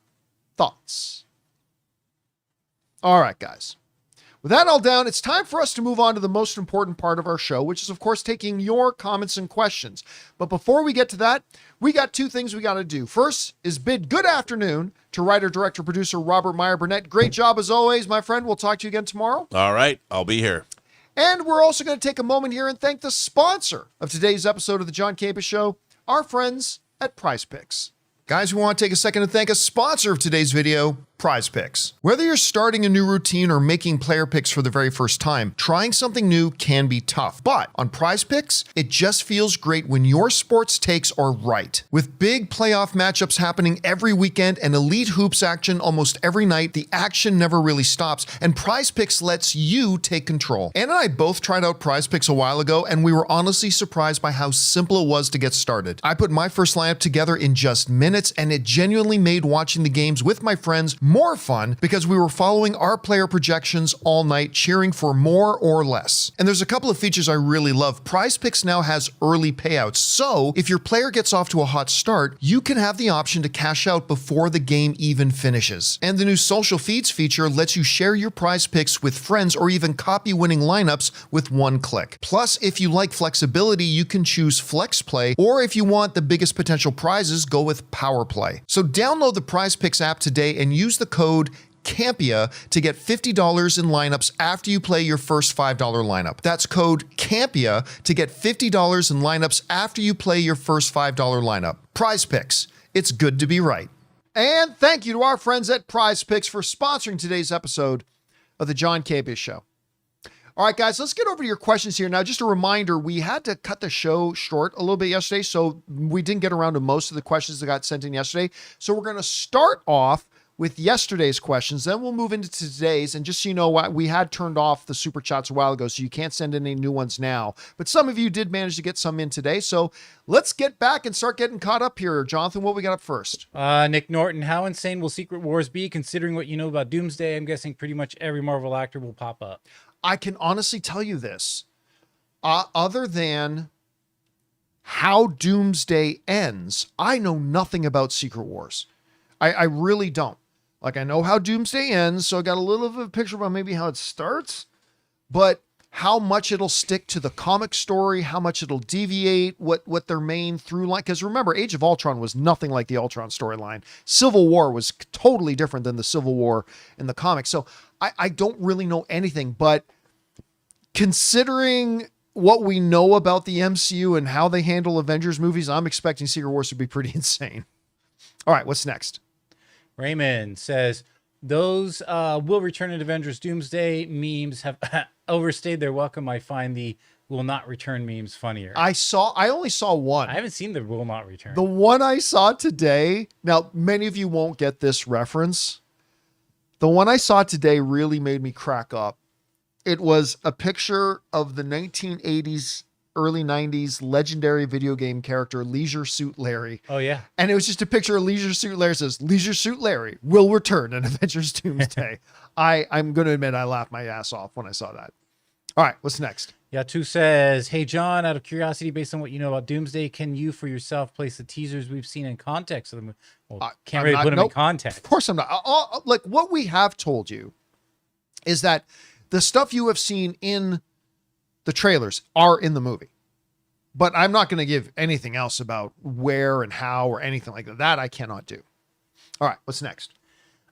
thoughts. All right, guys. With that all down, it's time for us to move on to the most important part of our show, which is, of course, taking your comments and questions. But before we get to that, we got 2 things we got to do. First is bid good afternoon to writer, director, producer Robert Meyer Burnett. Great job as always, my friend. We'll talk to you again tomorrow. All right, I'll be here. And we're also going to take a moment here and thank the sponsor of today's episode of the John Campea Show, our friends at PrizePicks. Guys, we want to take a second to thank a sponsor of today's video, PrizePicks. Whether you're starting a new routine or making player picks for the very first time, trying something new can be tough. But on PrizePicks, it just feels great when your sports takes are right. With big playoff matchups happening every weekend and elite hoops action almost every night, the action never really stops, and PrizePicks lets you take control. Ann and I both tried out PrizePicks a while ago, and we were honestly surprised by how simple it was to get started. I put my first lineup together in just minutes, and it genuinely made watching the games with my friends more fun because we were following our player projections all night, cheering for more or less. And there's a couple of features I really love. PrizePicks now has early payouts, so if your player gets off to a hot start, you can have the option to cash out before the game even finishes. And the new social feeds feature lets you share your PrizePicks with friends or even copy winning lineups with one click. Plus, if you like flexibility, you can choose Flex Play, or if you want the biggest potential prizes, go with Power Play. So download the PrizePicks app today and use the code Campea to get $50 in lineups after you play your first $5 lineup. That's code Campea to get $50 in lineups after you play your first $5 lineup. PrizePicks. It's good to be right. And thank you to our friends at PrizePicks for sponsoring today's episode of the John Campea Show. All right, guys, let's get over to your questions here. Now, just a reminder, we had to cut the show short a little bit yesterday, so we didn't get around to most of the questions that got sent in yesterday. So we're going to start off with yesterday's questions. Then we'll move into today's. And just so you know, we had turned off the super chats a while ago, so you can't send in any new ones now. But some of you did manage to get some in today. So let's get back and start getting caught up here. Jonathan, what we got up first? Nick Norton, how insane will Secret Wars be considering what you know about Doomsday? I'm guessing pretty much every Marvel actor will pop up. I can honestly tell you this. Other than how Doomsday ends, I know nothing about Secret Wars. I really don't. Like, I know how Doomsday ends, so I got a little of a picture about maybe how it starts, but how much it'll stick to the comic story, how much it'll deviate, what their main through line. Because remember, Age of Ultron was nothing like the Ultron storyline. Civil War was totally different than the Civil War in the comics. So I don't really know anything, but considering what we know about the MCU and how they handle Avengers movies, I'm expecting Secret Wars to be pretty insane. All right, what's next? Raymond says, those will return in Avengers Doomsday memes have overstayed their welcome. I find the will not return memes funnier. I only saw one. I haven't seen the will not return. The one I saw today, now many of you won't get this reference. The one I saw today really made me crack up. It was a picture of the 1980s, early 90s legendary video game character Leisure Suit Larry. Oh, yeah. And it was just a picture of Leisure Suit Larry. It says, Leisure Suit Larry will return in Avengers Doomsday. I'm going to admit I laughed my ass off when I saw that. All right, what's next? Yatu says, hey, John, out of curiosity, based on what you know about Doomsday, can you for yourself place the teasers we've seen in context of the movie? Well, can't really put them in context. Of course I'm not. Like, what we have told you is that the stuff you have seen in the trailers are in the movie. But I'm not going to give anything else about where and how or anything like that. That I cannot do. All right, what's next?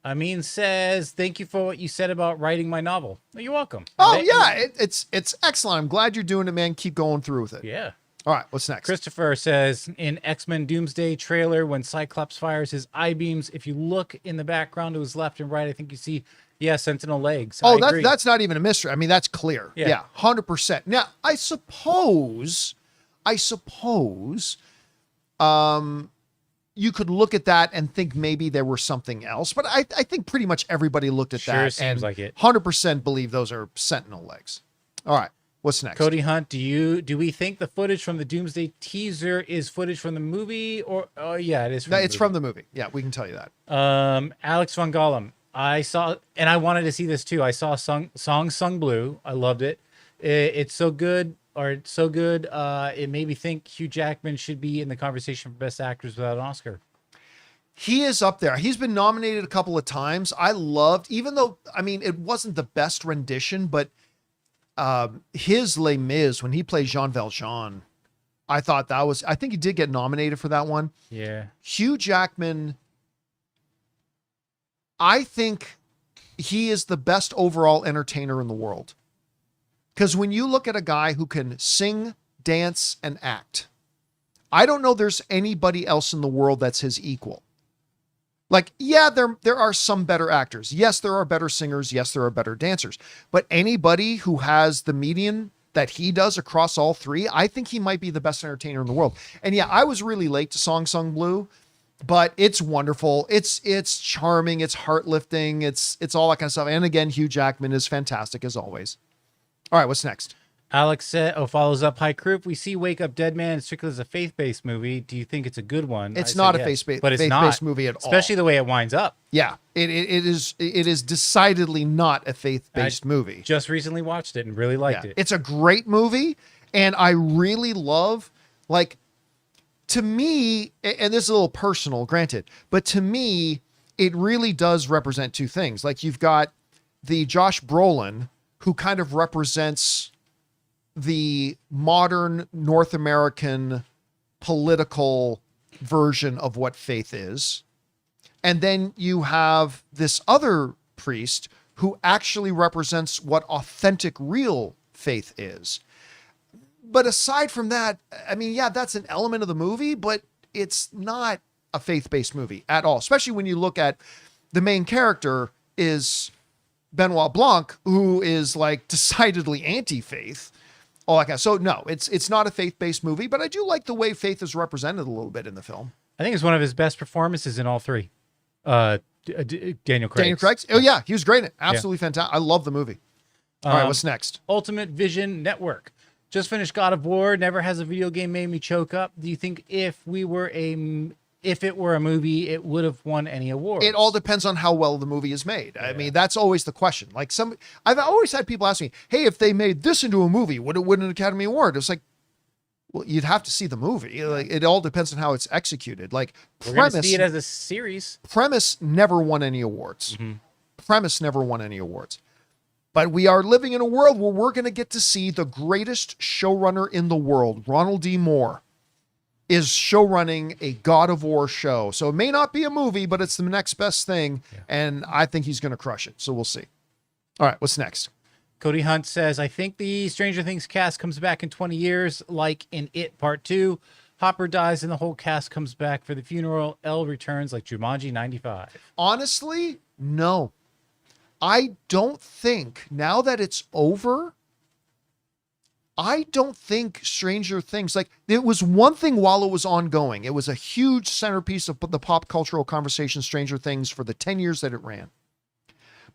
Amin says, thank you for what you said about writing my novel. Oh, you're welcome. Oh, yeah, it's excellent. I'm glad you're doing it, man. Keep going through with it. Yeah. All right, what's next? Christopher says, in X-Men Doomsday trailer, when Cyclops fires his I-beams, if you look in the background to his left and right, I think you see, Sentinel legs. Oh, that's not even a mystery. I mean, that's clear. Yeah. 100%. Now, I suppose, you could look at that and think maybe there was something else, but I think pretty much everybody looked at that seems and like it. 100% believe those are Sentinel legs. All right, what's next? Cody Hunt, do we think the footage from the Doomsday teaser is footage from the movie, or yeah, it is. It's from the movie. Yeah, we can tell you that. Alex Von Gollum, I saw, and I wanted to see this too. I saw Song Sung Blue. I loved it. It's so good. It made me think Hugh Jackman should be in the conversation for Best Actors without an Oscar. He is up there. He's been nominated a couple of times. I loved, even though, I mean, it wasn't the best rendition, but his Les Mis, when he played Jean Valjean, I think he did get nominated for that one. Yeah. Hugh Jackman, I think he is the best overall entertainer in the world. Because when you look at a guy who can sing, dance, and act, I don't know there's anybody else in the world that's his equal. Like, yeah, there are some better actors. Yes, there are better singers. Yes, there are better dancers. But anybody who has the median that he does across all three, I think he might be the best entertainer in the world. And yeah, I was really late to Song Sung Blue, but it's wonderful. It's charming. It's heart-lifting. It's all that kind of stuff. And again, Hugh Jackman is fantastic as always. All right, what's next? Alex follows up. Hi, crew. If we see Wake Up Dead Man, strictly as a faith-based movie, do you think it's a good one? It's not a faith-based movie at all. Especially the way it winds up. Yeah, it is decidedly not a faith-based movie. Just recently watched it and really liked it. It's a great movie, and I really love, like, to me, and this is a little personal, granted, but to me, it really does represent two things. Like, you've got the Josh Brolin, who kind of represents the modern North American political version of what faith is. And then you have this other priest who actually represents what authentic, real faith is. But aside from that, I mean, yeah, that's an element of the movie, but it's not a faith-based movie at all. Especially when you look at the main character is Benoit Blanc, who is like decidedly anti-faith. All that kind of, so no, it's not a faith-based movie, but I do like the way faith is represented a little bit in the film. I think it's one of his best performances in all three. Daniel Craig. Daniel Craig. Oh yeah, he was great in it. Absolutely fantastic. I love the movie. All right, what's next? Ultimate Vision Network. Just finished God of War. Never has a video game made me choke up. Do you think if it were a movie, it would have won any awards? It all depends on how well the movie is made. I mean, that's always the question. Like I've always had people ask me, "Hey, if they made this into a movie, would it win an Academy Award?" It's like, well, you'd have to see the movie. Like, it all depends on how it's executed. Like, we're going to see it as a series. Premise never won any awards. Premise never won any awards. But we are living in a world where we're going to get to see the greatest showrunner in the world, Ronald D. Moore, is showrunning a God of War show. So it may not be a movie, but it's the next best thing. Yeah. And I think he's going to crush it. So we'll see. All right, what's next? Cody Hunt says, I think the Stranger Things cast comes back in 20 years, like in It Part 2. Hopper dies and the whole cast comes back for the funeral. Elle returns like Jumanji 95. Honestly, no. I don't think, now that it's over, I don't think Stranger Things, like, it was one thing while it was ongoing. It was a huge centerpiece of the pop cultural conversation, Stranger Things, for the 10 years that it ran.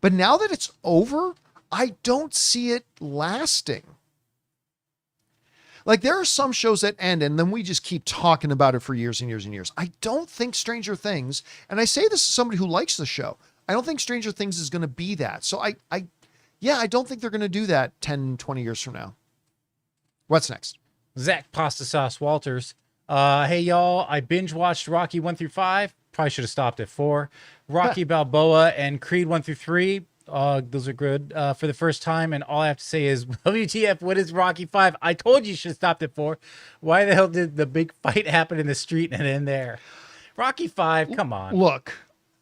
But now that it's over, I don't see it lasting. Like, there are some shows that end and then we just keep talking about it for years and years and years. I don't think Stranger Things, and I say this as somebody who likes the show, I don't think Stranger Things is going to be that. So I don't think they're going to do that 10, 20 years from now. What's next? Zach Pasta Sauce Walters. Hey, y'all. I binge watched Rocky 1 through 5. Probably should have stopped at 4. Rocky Balboa and Creed 1 through 3. Those are good for the first time. And all I have to say is, WTF, what is Rocky 5? I told you should have stopped at 4. Why the hell did the big fight happen in the street and end there? Rocky 5, come on. Look.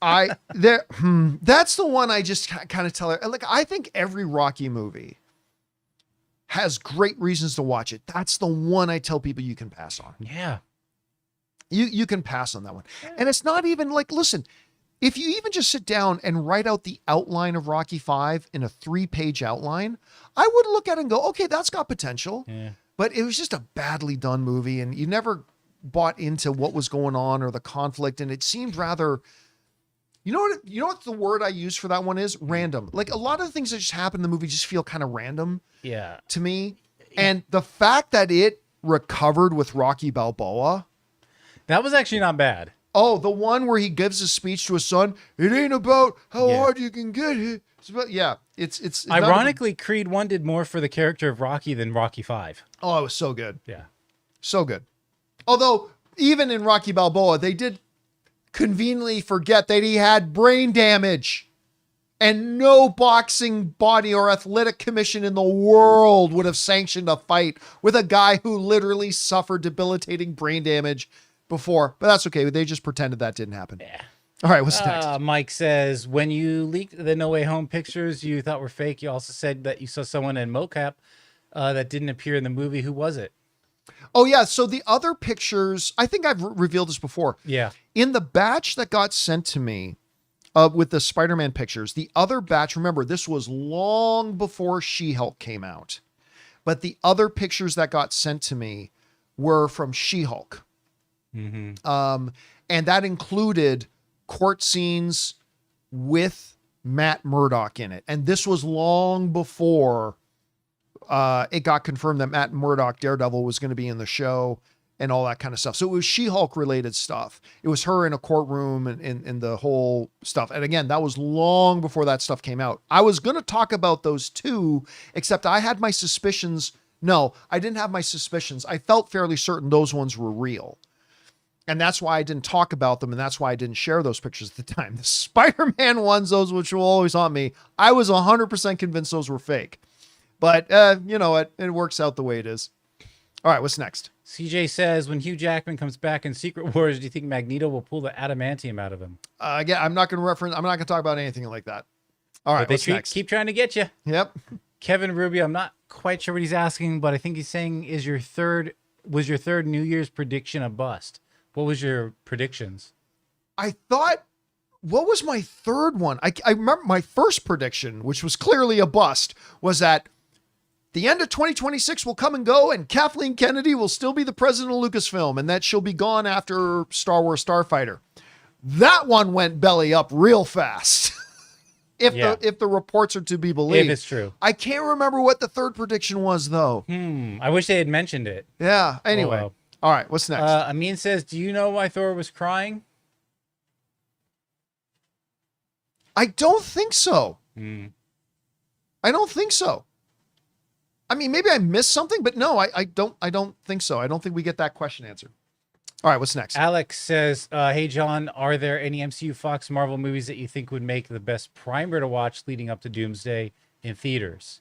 That's the one I just kind of tell her. Like, I think every Rocky movie has great reasons to watch it. That's the one I tell people you can pass on. Yeah. You can pass on that one. And it's not even like, listen, if you even just sit down and write out the outline of Rocky 5 in a 3-page outline, I would look at it and go, okay, that's got potential. Yeah. But it was just a badly done movie and you never bought into what was going on or the conflict. And it seemed rather, you know what the word I use for that one is? Random. Like, a lot of the things that just happen in the movie just feel kind of random. Yeah. To me. And the fact that it recovered with Rocky Balboa. That was actually not bad. Oh, the one where he gives a speech to his son. It ain't about how hard you can get hit. It's about, it's ironically, Creed 1 did more for the character of Rocky than Rocky 5. Oh, it was so good. Yeah. So good. Although, even in Rocky Balboa, they did conveniently forget that he had brain damage. And no boxing body or athletic commission in the world would have sanctioned a fight with a guy who literally suffered debilitating brain damage before. But that's okay. They just pretended that didn't happen. Yeah. All right, what's next? Mike says, when you leaked the No Way Home pictures you thought were fake, you also said that you saw someone in mocap that didn't appear in the movie. Who was it? Oh, yeah. So the other pictures, I think I've revealed this before. Yeah. In the batch that got sent to me with the Spider-Man pictures, the other batch, remember, this was long before She-Hulk came out. But the other pictures that got sent to me were from She-Hulk. Mm-hmm. And that included court scenes with Matt Murdock in it. And this was long before it got confirmed that Matt Murdock, Daredevil, was going to be in the show and all that kind of stuff. So it was She-Hulk related stuff. It was her in a courtroom and the whole stuff. And again, that was long before that stuff came out. I was going to talk about those too, except I had my suspicions. No, I didn't have my suspicions. I felt fairly certain those ones were real. And that's why I didn't talk about them. And that's why I didn't share those pictures at the time. The Spider-Man ones, those which will always haunt me, I was 100% convinced those were fake. But you know what? It works out the way it is. All right, what's next? CJ says, when Hugh Jackman comes back in Secret Wars, do you think Magneto will pull the adamantium out of him? Again, I'm not going to talk about anything like that. All right, what's next? Keep trying to get you. Yep. Kevin Rubio, I'm not quite sure what he's asking, but I think he's saying, was your third New Year's prediction a bust? What was your predictions? I thought, what was my third one? I remember my first prediction, which was clearly a bust, was that the end of 2026 will come and go and Kathleen Kennedy will still be the president of Lucasfilm and that she'll be gone after Star Wars Starfighter. That one went belly up real fast. If the reports are to be believed. If it's true. I can't remember what the third prediction was, though. I wish they had mentioned it. Yeah. Anyway. Oh, well. All right. What's next? Amin says, do you know why Thor was crying? I don't think so. I don't think so. I mean, maybe I missed something, but no, I don't think so. I don't think we get that question answered. All right, what's next? Alex says, hey, John, are there any MCU Fox Marvel movies that you think would make the best primer to watch leading up to Doomsday in theaters?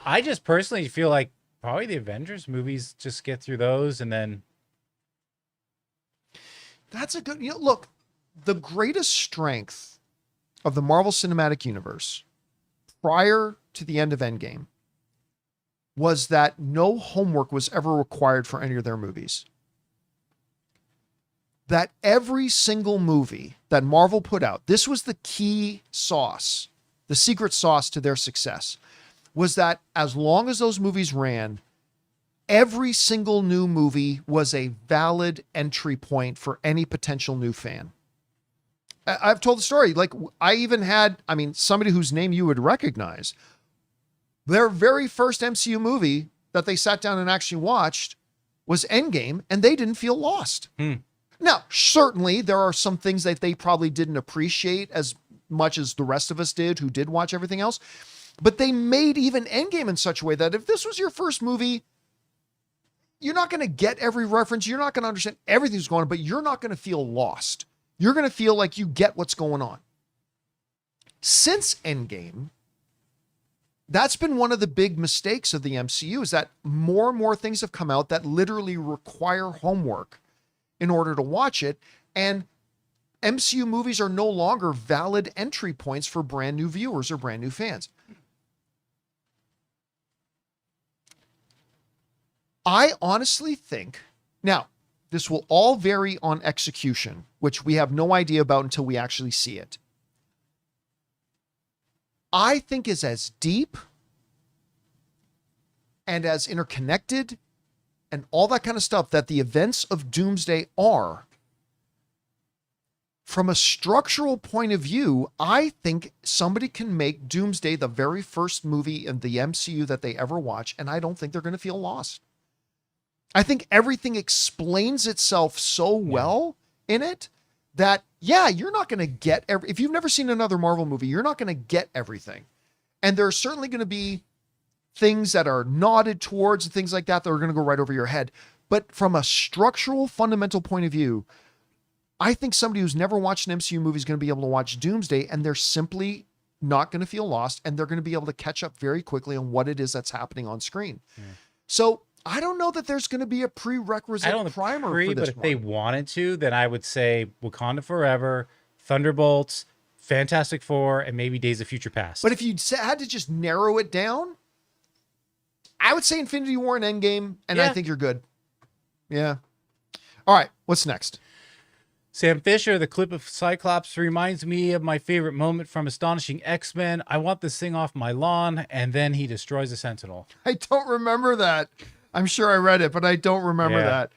I just personally feel like probably the Avengers movies, just get through those and then. That's a good, look, the greatest strength of the Marvel Cinematic Universe prior to the end of Endgame was that no homework was ever required for any of their movies. That every single movie that Marvel put out, this was the key sauce, the secret sauce to their success, was that as long as those movies ran, every single new movie was a valid entry point for any potential new fan. I've told the story. Like, I even had, somebody whose name you would recognize. Their very first MCU movie that they sat down and actually watched was Endgame, and they didn't feel lost. Now, certainly there are some things that they probably didn't appreciate as much as the rest of us did who did watch everything else. But they made even Endgame in such a way that if this was your first movie, you're not going to get every reference. You're not going to understand everything that's going on, but you're not going to feel lost. You're going to feel like you get what's going on. Since Endgame, that's been one of the big mistakes of the MCU, is that more and more things have come out that literally require homework in order to watch it. And MCU movies are no longer valid entry points for brand new viewers or brand new fans. I honestly think, now, this will all vary on execution, which we have no idea about until we actually see it. I think is as deep and as interconnected and all that kind of stuff that the events of Doomsday are. From a structural point of view, I think somebody can make Doomsday the very first movie in the MCU that they ever watch, and I don't think they're going to feel lost. I think everything explains itself so well in it that, you're not going to get if you've never seen another Marvel movie, you're not going to get everything. And there's certainly going to be things that are nodded towards and things like that that are going to go right over your head. But from a structural, fundamental point of view, I think somebody who's never watched an MCU movie is going to be able to watch Doomsday, and they're simply not going to feel lost, and they're going to be able to catch up very quickly on what it is that's happening on screen. So I don't know that there's going to be a prerequisite primer for this but if they wanted to, then I would say Wakanda Forever, Thunderbolts, Fantastic Four, and maybe Days of Future Past. But if you had to just narrow it down, I would say Infinity War and Endgame, and I think you're good. Yeah. All right, what's next? Sam Fisher, the clip of Cyclops reminds me of my favorite moment from Astonishing X-Men. I want this thing off my lawn, and then he destroys a Sentinel. I don't remember that. I'm sure I read it, but I don't remember that.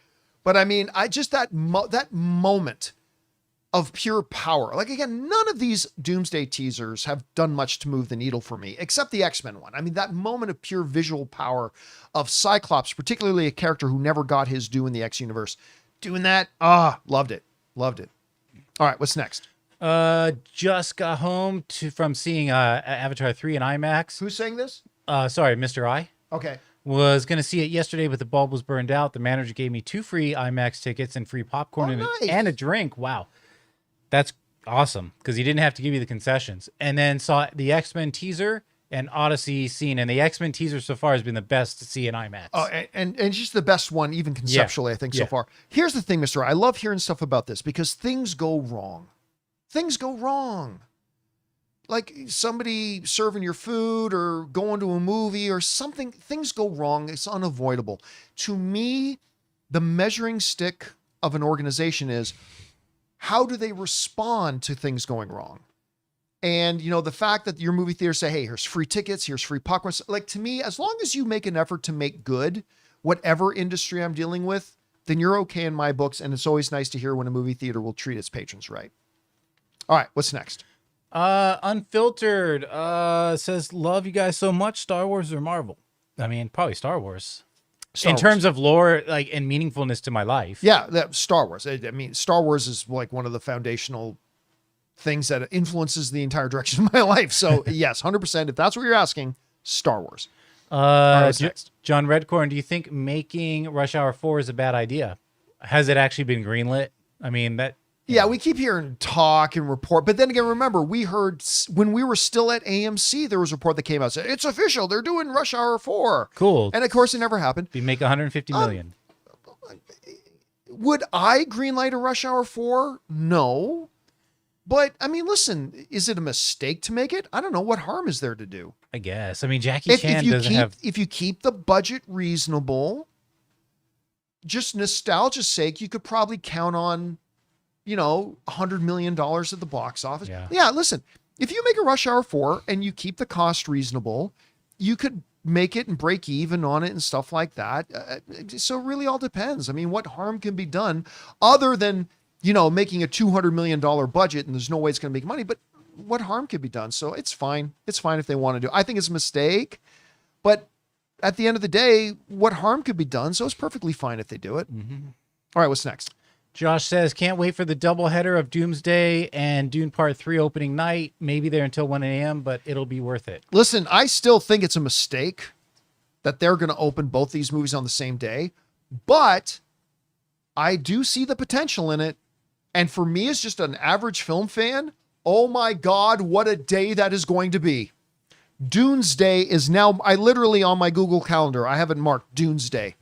But I just that moment of pure power. Like, again, none of these Doomsday teasers have done much to move the needle for me, except the X-Men one. That moment of pure visual power of Cyclops, particularly a character who never got his due in the X universe, doing that. Loved it. Loved it. All right, what's next? Just got home from seeing Avatar 3 in IMAX. Who's saying this? Sorry, Mr. I. Okay. Was going to see it yesterday, but the bulb was burned out. The manager gave me 2 free IMAX tickets and free popcorn and a drink. Wow. That's awesome, because he didn't have to give you the concessions. And then saw the X-Men teaser and Odyssey scene, and the X-Men teaser so far has been the best to see in IMAX. Oh, and just the best one, even conceptually, I think, so far. Here's the thing, Mr. I love hearing stuff about this because things go wrong. Things go wrong. Like somebody serving your food or going to a movie or something, things go wrong. It's unavoidable. To me, the measuring stick of an organization is how do they respond to things going wrong? And, the fact that your movie theater say, hey, here's free tickets, here's free popcorn. Like, to me, as long as you make an effort to make good, whatever industry I'm dealing with, then you're okay in my books. And it's always nice to hear when a movie theater will treat its patrons right. All right, what's next? Unfiltered says, love you guys so much. Star Wars or Marvel? I mean, probably Star Wars. Star Wars. Terms of lore, like, and meaningfulness to my life. Yeah, Star Wars. I mean, Star Wars is like one of the foundational things that influences the entire direction of my life. So yes, 100%. If that's what you're asking, Star Wars. What's next? John Redcorn, do you think making Rush Hour 4 is a bad idea? Has it actually been greenlit? I mean, that... Yeah, we keep hearing talk and report, but then again, remember, we heard when we were still at AMC, there was a report that came out said it's official, they're doing Rush Hour 4. Cool. And of course, it never happened. We make 150 million. Would I greenlight a Rush Hour 4? No. But I mean, listen, is it a mistake to make it? I don't know. What harm is there to do? I guess. I mean, Jackie Chan doesn't have... If you keep the budget reasonable, just nostalgia's sake, you could probably count on, $100 million at the box office. Yeah, listen, if you make a Rush Hour 4 and you keep the cost reasonable, you could make it and break even on it and stuff like that. So it really all depends. I mean, what harm can be done other than, making a $200 million budget and there's no way it's going to make money, but what harm could be done? So it's fine. It's fine if they want to do it. I think it's a mistake, but at the end of the day, what harm could be done? So it's perfectly fine if they do it. Mm-hmm. All right, what's next? Josh says, can't wait for the doubleheader of Doomsday and Dune Part 3 opening night. Maybe there until 1 a.m., but it'll be worth it. Listen, I still think it's a mistake that they're going to open both these movies on the same day, but I do see the potential in it. And for me, as just an average film fan, oh my God, what a day that is going to be. Doomsday is now, I literally on my Google Calendar, I have it marked Doomsday.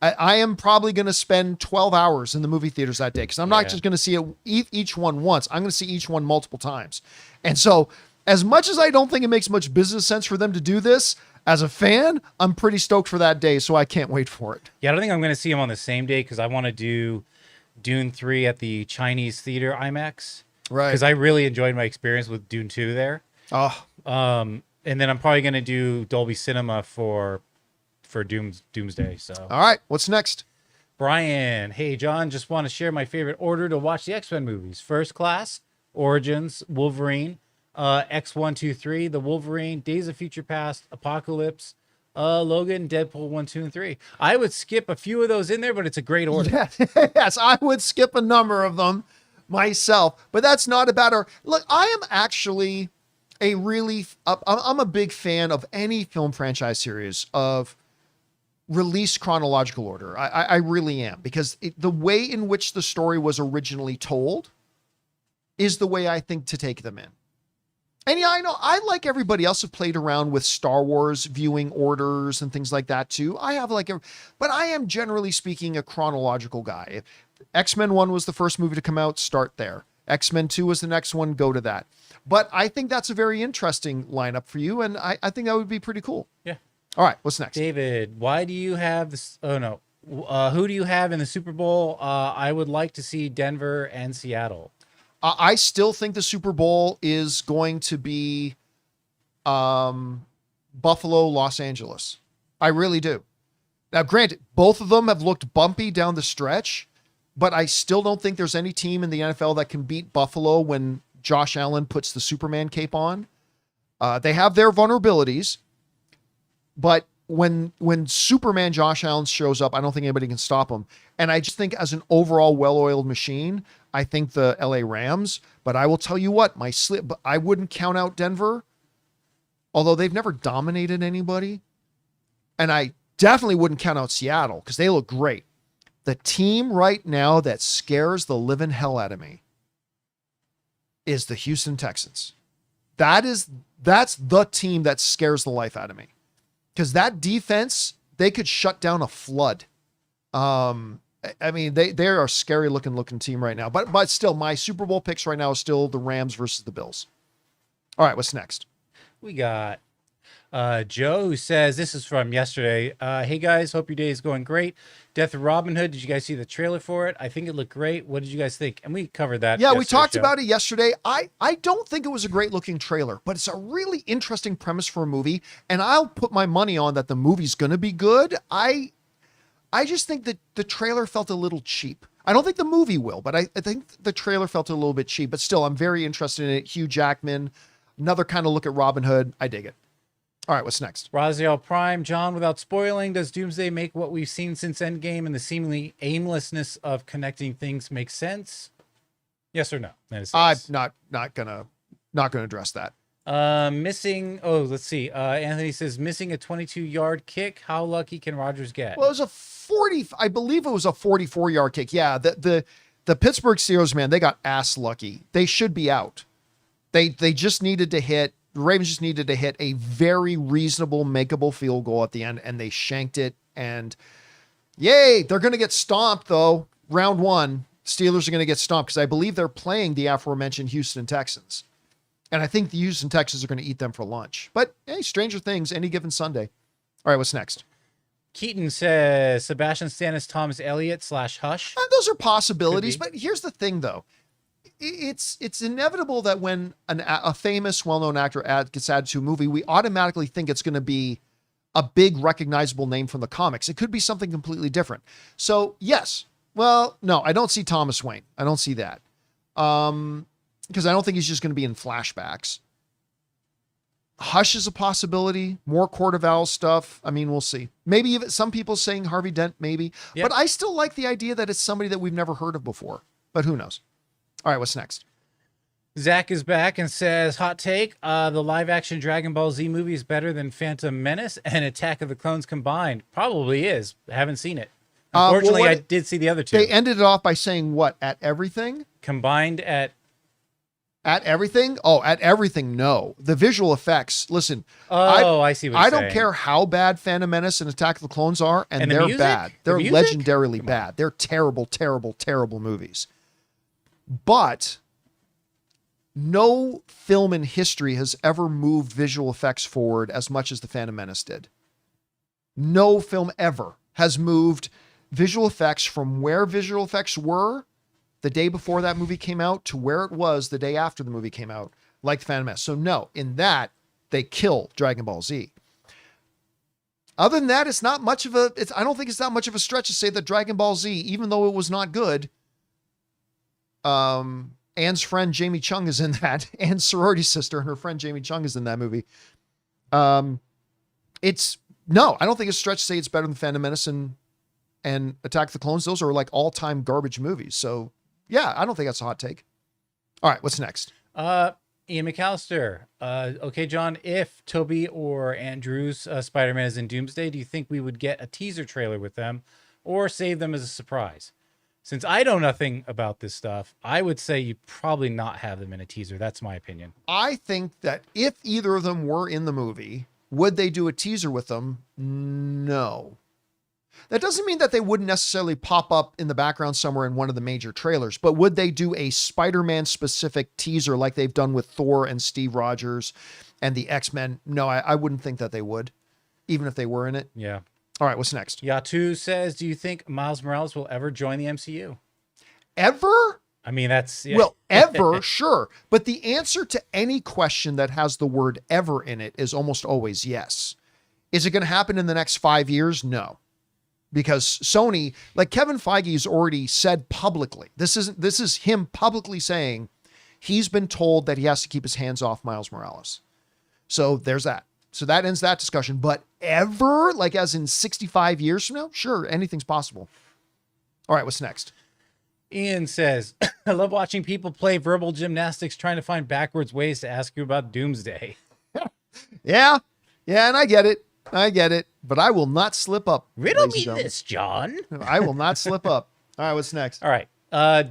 I am probably going to spend 12 hours in the movie theaters that day because I'm not just going to see each one once. I'm going to see each one multiple times. And so as much as I don't think it makes much business sense for them to do this, as a fan, I'm pretty stoked for that day, so I can't wait for it. Yeah, I don't think I'm going to see them on the same day because I want to do Dune 3 at the Chinese Theater IMAX. Right. Because I really enjoyed my experience with Dune 2 there. Oh. And then I'm probably going to do Dolby Cinema for Doomsday. So all right, what's next? Brian, hey John, just want to share my favorite order to watch the X-Men movies: First Class, Origins, Wolverine, X1, 2, 3, The Wolverine, Days of Future Past, Apocalypse, Logan, Deadpool 1, 2, and 3. I would skip a few of those in there, but it's a great order. Yeah. Yes, I would skip a number of them myself, but that's not about our look. I am actually I'm a big fan of any film franchise series of release chronological order. I really am, because the way in which the story was originally told is the way I think to take them in. And yeah, I know I, like everybody else, have played around with Star Wars viewing orders and things like that too. I have but I am generally speaking a chronological guy. If X-Men 1 was the first movie to come out, start there. X-Men 2 was the next one, go to that. But I think that's a very interesting lineup for you, and I think that would be pretty cool. Yeah. All right, what's next? David, why do you have this? Oh no. Who do you have in the Super Bowl? I would like to see Denver and Seattle. I still think the Super Bowl is going to be Buffalo, Los Angeles. I really do. Now, granted, both of them have looked bumpy down the stretch, but I still don't think there's any team in the NFL that can beat Buffalo when Josh Allen puts the Superman cape on. They have their vulnerabilities, but when Superman Josh Allen shows up, I don't think anybody can stop him. And I just think as an overall well-oiled machine, I think the LA Rams, but I will tell you what, I wouldn't count out Denver, although they've never dominated anybody. And I definitely wouldn't count out Seattle because they look great. The team right now that scares the living hell out of me is the Houston Texans. That's the team that scares the life out of me. Because that defense, they could shut down a flood. I mean, they are a scary looking team right now. But still, my Super Bowl picks right now is still the Rams versus the Bills. All right, what's next? We got Joe, who says, this is from yesterday. Hey guys, hope your day is going great. Death of Robin Hood. Did you guys see the trailer for it? I think it looked great. What did you guys think? And we covered that. Yeah, we talked about it yesterday. I don't think it was a great looking trailer, but it's a really interesting premise for a movie. And I'll put my money on that the movie's going to be good. I just think that the trailer felt a little cheap. I don't think the movie will, but I think the trailer felt a little bit cheap. But still, I'm very interested in it. Hugh Jackman, another kind of look at Robin Hood. I dig it. All right, what's next? Raziel Prime, John, without spoiling, does Doomsday make what we've seen since Endgame and the seemingly aimlessness of connecting things make sense? Yes or no? That is I'm yes. not gonna address that. Missing. Oh, let's see. Anthony says missing a 22-yard kick. How lucky can Rodgers get? Well, it was a 40. I believe it was a 44-yard kick. Yeah, the Pittsburgh Steelers, man, they got ass lucky. They should be out. They just needed to hit. The Ravens just needed to hit a very reasonable, makeable field goal at the end, and they shanked it. And yay, they're going to get stomped, though. Round one, Steelers are going to get stomped because I believe they're playing the aforementioned Houston Texans. And I think the Houston Texans are going to eat them for lunch. But, hey, stranger things, any given Sunday. All right, what's next? Keaton says Sebastian Stan as Thomas Elliott / Hush. Those are possibilities, but here's the thing, though. It's inevitable that when a famous, well-known actor gets added to a movie, we automatically think it's going to be a big, recognizable name from the comics. It could be something completely different. So, yes. Well, no, I don't see Thomas Wayne. I don't see that. Because I don't think he's just going to be in flashbacks. Hush is a possibility. More Court of Owls stuff. I mean, we'll see. Maybe even some people saying Harvey Dent, maybe. Yep. But I still like the idea that it's somebody that we've never heard of before. But who knows? All right, what's next? Zach is back and says, hot take, the live-action Dragon Ball Z movie is better than Phantom Menace and Attack of the Clones combined. Probably is. I haven't seen it. Unfortunately, I did see the other two. They ended it off by saying what? At everything? Combined at everything? Oh, at everything, no. The visual effects, listen. I see what you're I saying. don't care how bad Phantom Menace and Attack of the Clones are, and the they're music? bad. They're The music? legendarily bad. They're terrible, terrible, terrible movies. But no film in history has ever moved visual effects forward as much as the Phantom Menace did. No film ever has moved visual effects from where visual effects were the day before that movie came out to where it was the day after the movie came out, like the Phantom Menace. So no, in that, they kill Dragon Ball Z. Other than that, it's not much of a, I don't think it's that much of a stretch to say that Dragon Ball Z, even though it was not good, Anne's friend Jamie Chung is in that. Anne's sorority sister and her friend Jamie Chung is in that movie. I don't think it's a stretch to say it's better than Phantom Menace and Attack of the Clones. Those are like all-time garbage movies. So yeah, I don't think that's a hot take. All right, what's next? Ian McAllister. Okay, John, if Toby or Andrew's Spider-Man is in Doomsday, do you think we would get a teaser trailer with them or save them as a surprise? Since I know nothing about this stuff, I would say you probably not have them in a teaser. That's my opinion. I think that if either of them were in the movie, would they do a teaser with them? No. That doesn't mean that they wouldn't necessarily pop up in the background somewhere in one of the major trailers, but would they do a Spider-Man specific teaser like they've done with Thor and Steve Rogers and the X-Men? No, I wouldn't think that they would, even if they were in it. Yeah. All right, what's next? Yatu says, do you think Miles Morales will ever join the MCU? Ever? I mean, that's... Yeah. Well, ever, sure. But the answer to any question that has the word ever in it is almost always yes. Is it going to happen in the next 5 years? No. Because Sony, like Kevin Feige's already said publicly, this is him publicly saying he's been told that he has to keep his hands off Miles Morales. So there's that. So that ends that discussion. But ever, like as in 65 years from now, sure, anything's possible. All right, what's next? Ian says, I love watching people play verbal gymnastics trying to find backwards ways to ask you about Doomsday. Yeah, and I get it. But I will not slip up. Riddle me this, John. I will not slip up. All right, what's next? All right.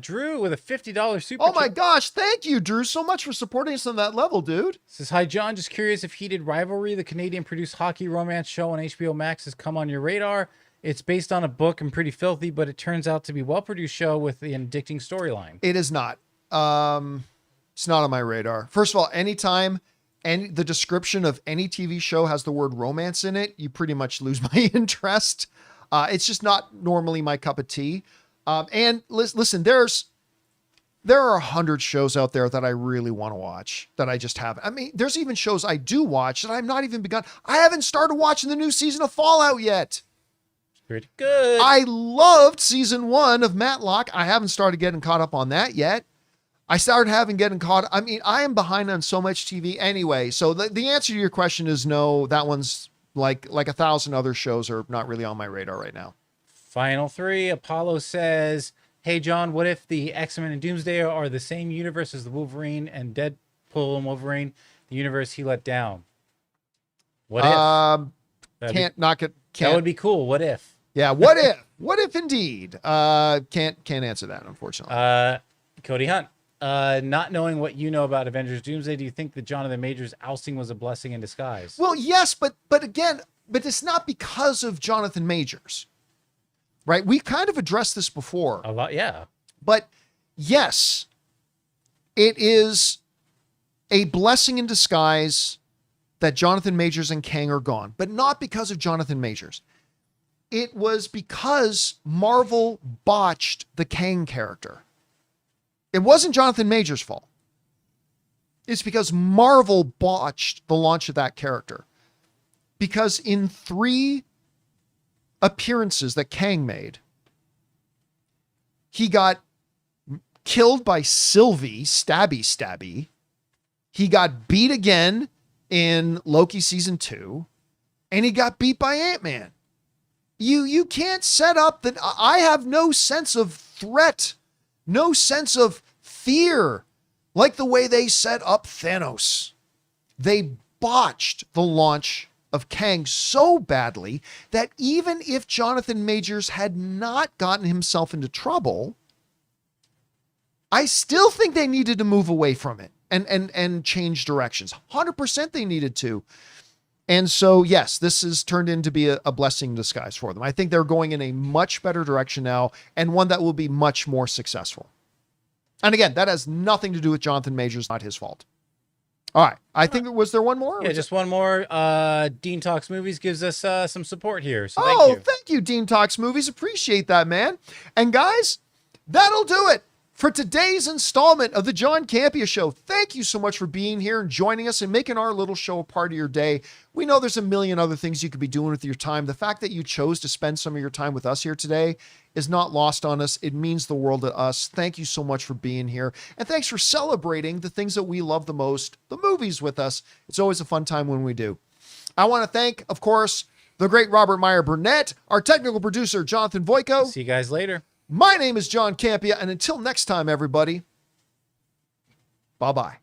Drew with a $50 super Oh my gosh, thank you, Drew, so much for supporting us on that level, dude. Says, hi, John. Just curious if Heated Rivalry, the Canadian-produced hockey romance show on HBO Max, has come on your radar. It's based on a book and pretty filthy, but it turns out to be a well-produced show with the addicting storyline. It is not. It's not on my radar. First of all, anytime the description of any TV show has the word romance in it, you pretty much lose my interest. It's just not normally my cup of tea. And listen, there are 100 shows out there that I really want to watch that I just haven't. I mean, there's even shows I do watch that I've not even begun. I haven't started watching the new season of Fallout yet. Pretty good. I loved season 1 of Matlock. I haven't started getting caught up on that yet. I started getting caught. I mean, I am behind on so much TV anyway. So the answer to your question is no. That one's like 1,000 other shows are not really on my radar right now. Final 3. Apollo says, hey, John, what if the X-Men and Doomsday are the same universe as the Wolverine and Deadpool and Wolverine, the universe he let down? What if? That would be cool. What if? Yeah, what if? What if indeed? Can't answer that, unfortunately. Cody Hunt. Not knowing what you know about Avengers Doomsday, do you think that Jonathan Majors ousting was a blessing in disguise? Well, yes, but again, it's not because of Jonathan Majors, right? We kind of addressed this before. A lot, yeah. But yes, it is a blessing in disguise that Jonathan Majors and Kang are gone, but not because of Jonathan Majors. It was because Marvel botched the Kang character. It wasn't Jonathan Majors' fault. It's because Marvel botched the launch of that character. Because in 3 appearances that Kang made, he got killed by Sylvie, stabby. He got beat again in Loki season 2, and he got beat by Ant-Man. You can't set up that. I have no sense of threat, no sense of fear, like the way they set up Thanos. They botched the launch of Kang so badly that even if Jonathan Majors had not gotten himself into trouble, I still think they needed to move away from it and change directions. 100% they needed to. And so, yes, this has turned into be a blessing in disguise for them. I think they're going in a much better direction now, and one that will be much more successful. And again, that has nothing to do with Jonathan Majors, not his fault. All right. I think was there one more? Yeah, just one more. Dean Talks Movies gives us some support here. So thank you, Dean Talks Movies. Appreciate that, man. And guys, that'll do it for today's installment of the John Campea Show. Thank you so much for being here and joining us and making our little show a part of your day. We know there's a million other things you could be doing with your time. The fact that you chose to spend some of your time with us here today is not lost on us. It means the world to us. Thank you so much for being here. And thanks for celebrating the things that we love the most, the movies, with us. It's always a fun time when we do. I want to thank, of course, the great Robert Meyer Burnett, our technical producer, Jonathan Voico. See you guys later. My name is John Campea, and until next time, everybody, bye-bye.